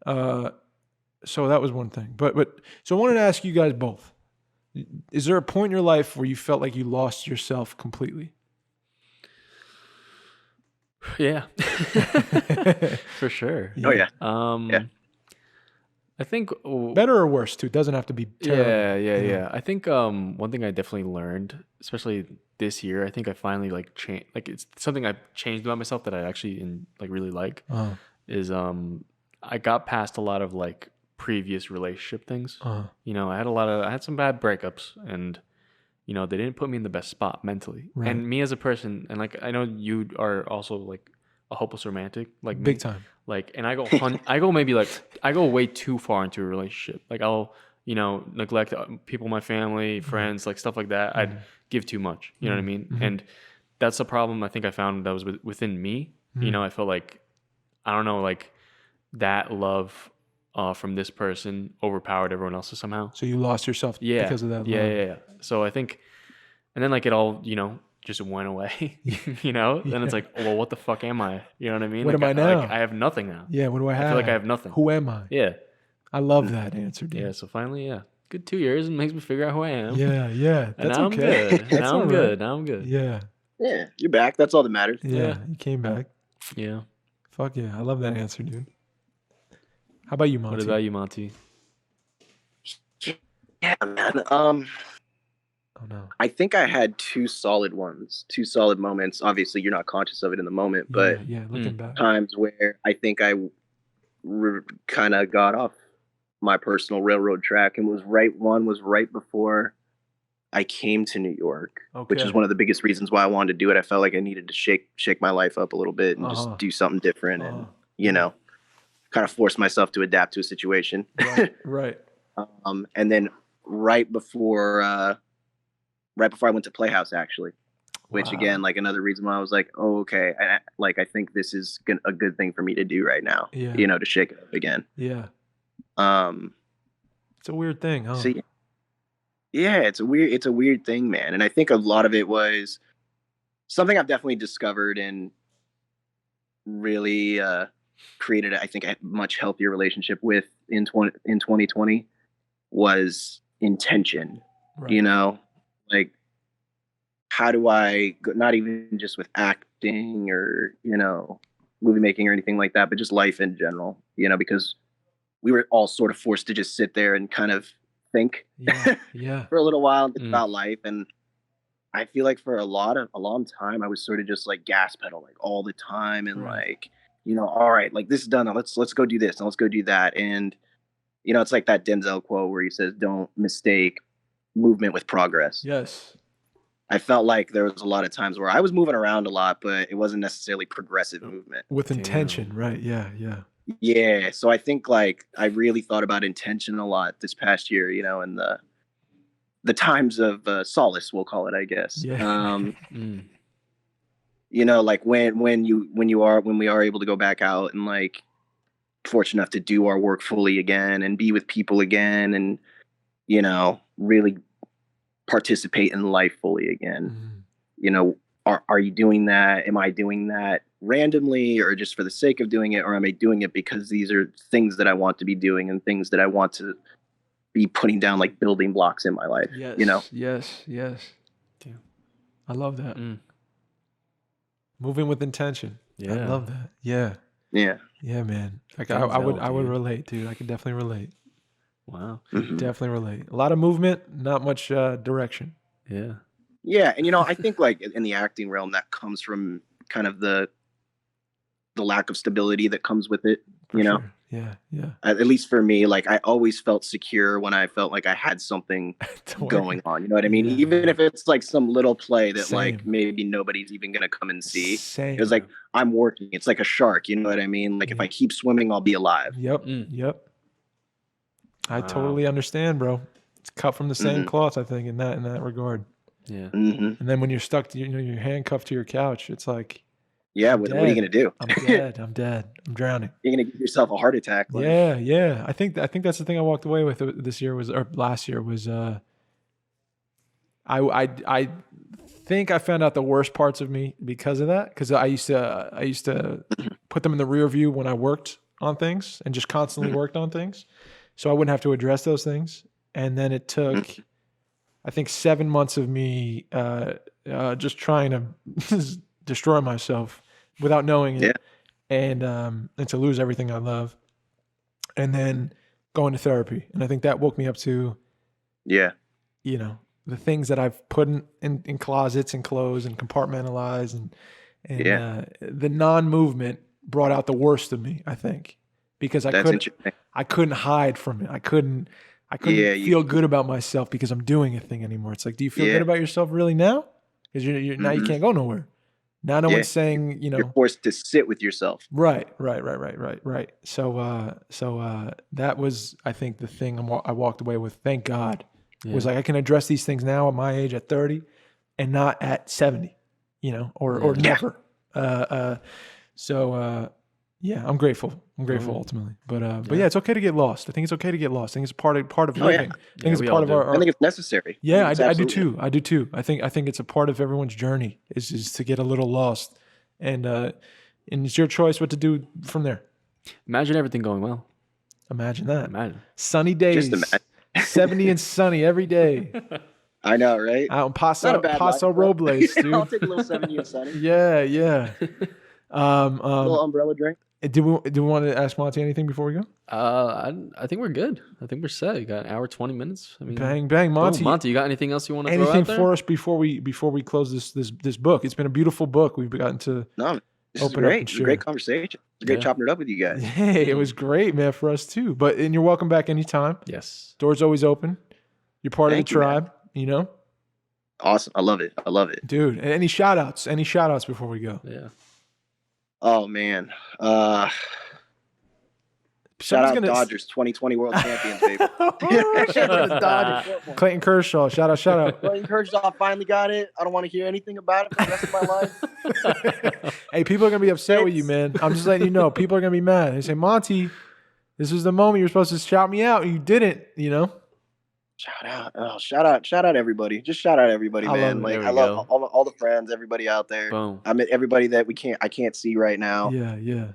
So that was one thing. But so I wanted to ask you guys both: is there a point in your life where you felt like you lost yourself completely? Yeah. For sure. Oh yeah. Yeah. I think Better or worse too. It doesn't have to be terrible. Yeah. I think one thing I definitely learned, especially this year, I think I finally like changed. Like it's something I've changed about myself that I actually like really like. Is I got past a lot of like previous relationship things. You know, I had some bad breakups, and you know, they didn't put me in the best spot mentally. Right. And me as a person, and like I know you are also like a hopeless romantic, like Big me. time. Like, and I go way too far into a relationship. Like I'll, you know, neglect people, my family, friends, like stuff like that. I'd give too much. You know what I mean? And that's a problem I think I found that was within me. You know, I felt like, I don't know, like that love from this person overpowered everyone else's somehow. So you lost yourself because of that love. Yeah. So I think, and then like it all, you know, just went away, you know? Then it's like, well, what the fuck am I? You know what I mean? What like, am I now? Like, I have nothing now. Yeah, what do I have? I feel like I have nothing. Who am I? Yeah. I love that answer, dude. Yeah, so finally, yeah. Good 2 years. It makes me figure out who I am. Yeah. And That's now okay. I'm good. Now I'm good. Now I'm good. Yeah. Yeah, you're back. That's all that matters. Yeah, you came back. Yeah. Fuck yeah. I love that answer, dude. How about you, Monty? What about you, Monty? Yeah, man. Oh no. I think I had two solid moments. Obviously, you're not conscious of it in the moment, but yeah, looking back. times where I think I kind of got off my personal railroad track, and one was right before I came to New York, which is one of the biggest reasons why I wanted to do it. I felt like I needed to shake my life up a little bit and just do something different, and you know, kind of force myself to adapt to a situation. Right. And then right before I went to Playhouse, actually, which again, like another reason why I was like, oh, okay. I think this is a good thing for me to do right now, you know, to shake it up again. Yeah. It's a weird thing, huh? So yeah, it's a weird thing, man. And I think a lot of it was something I've definitely discovered and really created, I think, a much healthier relationship with in 2020 was intention. Right. You know, like, how do I not even just with acting or, you know, movie making or anything like that, but just life in general, you know, because we were all sort of forced to just sit there and kind of think for a little while and think about life. And I feel like for a long time, I was sort of just like gas pedal, like all the time. And like, you know, all right, like this is done. Now let's go do this and let's go do that. And, you know, it's like that Denzel quote where he says, don't mistake movement with progress. Yes. I felt like there was a lot of times where I was moving around a lot, but it wasn't necessarily progressive movement. With intention, right? Yeah. Yeah. So I think like I really thought about intention a lot this past year, you know, and the times of solace, we'll call it, I guess. Yeah. You know, like when we are able to go back out and like fortunate enough to do our work fully again and be with people again and, you know, really participate in life fully again. You know, are you doing that? Am I doing that randomly or just for the sake of doing it? Or am I doing it because these are things that I want to be doing and things that I want to be putting down like building blocks in my life? Yes. You know? Yes. Damn. I love that. Moving with intention. Yeah. I love that. Yeah. Yeah. Yeah, man. Like I would relate, dude. I could definitely relate. Wow. Definitely relate. A lot of movement, not much direction. Yeah. Yeah. And, you know, I think like in the acting realm, that comes from kind of the lack of stability that comes with it, you know? Sure. Yeah. At least for me, like I always felt secure when I felt like I had something going on. You know what I mean? Yeah. Even if it's like some little play that Same. like maybe nobody's even going to come and see. Same. It was like, I'm working. It's like a shark. You know what I mean? Like if I keep swimming, I'll be alive. Yep. I totally understand, bro. It's cut from the same cloth, I think, in that regard. Yeah. And then when you're stuck to, you know, you're handcuffed to your couch, it's like, yeah, what are you gonna do? I'm dead. I'm drowning. You're gonna give yourself a heart attack. Like. Yeah. I think that's the thing I walked away with this year or last year was I think I found out the worst parts of me because of that. Because I used to put them in the rear view when I worked on things and just constantly worked on things, so I wouldn't have to address those things. And then it took, I think, 7 months of me just trying to destroy myself without knowing it, and to lose everything I love, and then going to therapy. And I think that woke me up to, you know, the things that I've put in closets and clothes and compartmentalized and the non-movement brought out the worst of me, I think, because I couldn't hide from it. I couldn't feel good about myself because I'm doing a thing anymore. It's like, do you feel good about yourself really now? Because you're now you can't go nowhere. Now no one's saying, you know, you're forced to sit with yourself. Right. So that was, I think, the thing I walked away with. Thank God, was like I can address these things now at my age at 30, and not at 70, you know, or never. Yeah, I'm grateful. Ultimately, but yeah, it's okay to get lost. I think it's okay to get lost. I think it's part of living. I think it's part of our. I think it's necessary. Yeah, I do too. I think it's a part of everyone's journey is to get a little lost, and it's your choice what to do from there. Imagine everything going well. Imagine that. Imagine sunny days. Just imagine. 70 and sunny every day. I know, right? Out in Paso Robles, dude. I'll take a little 70 and sunny. Yeah. A little umbrella drink. Do we want to ask Monty anything before we go? I think we're good. I think we're set. You got an hour, 20 minutes. I mean, bang, Monty. Monty, you got anything else you want to throw out anything there? for us before we close this book? It's been a beautiful book. We've gotten to this open is great. up and It's a share. great conversation. It's great chopping it up with you guys. Hey, it was great, man, for us too. And you're welcome back anytime. Yes. Door's always open. You're part Thank of the you, tribe, you know? Awesome. I love it. Dude, and any shout outs before we go? Yeah. Oh man. Shout out Dodgers 2020 World Champions, baby. Shout out to Dodgers. Clayton Kershaw, shout out. Clayton Kershaw finally got it. I don't want to hear anything about it for the rest of my life. Hey, people are gonna be upset with you, man. I'm just letting you know. People are gonna be mad. They say, Monty, this was the moment you were supposed to shout me out, and you didn't. You know. Shout out everybody. Just shout out everybody, man. Like I love all the friends, everybody out there. Boom. I met everybody that I can't see right now. Yeah.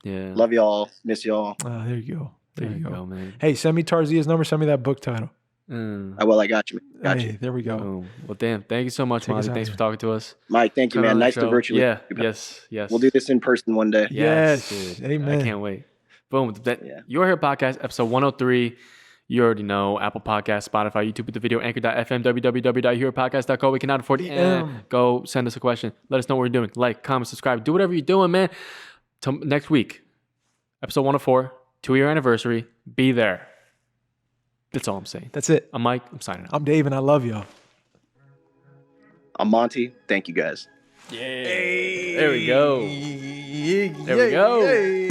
Love y'all. Miss y'all. There you go. There you go, man. Hey, send me Tarzia's number. Send me that book title. I got you. Hey, there we go. Boom. Well, damn. Thank you so much, Monty. Thanks for talking to us. Mike, thank you, man. Nice to virtually. Yeah. Yes. We'll do this in person one day. Yes. Dude. Amen. I can't wait. Boom. You're Here Podcast, episode 103. You already know. Apple Podcasts, Spotify, YouTube with the video, anchor.fm, www.hearpodcast.co. We cannot afford it. Go send us a question. Let us know what we're doing. Like, comment, subscribe. Do whatever you're doing, man. Till next week. Episode 104, 2-year anniversary. Be there. That's all I'm saying. That's it. I'm Mike. I'm signing out. I'm Dave, and I love y'all. I'm Monty. Thank you, guys. Yeah. There we go. There we go.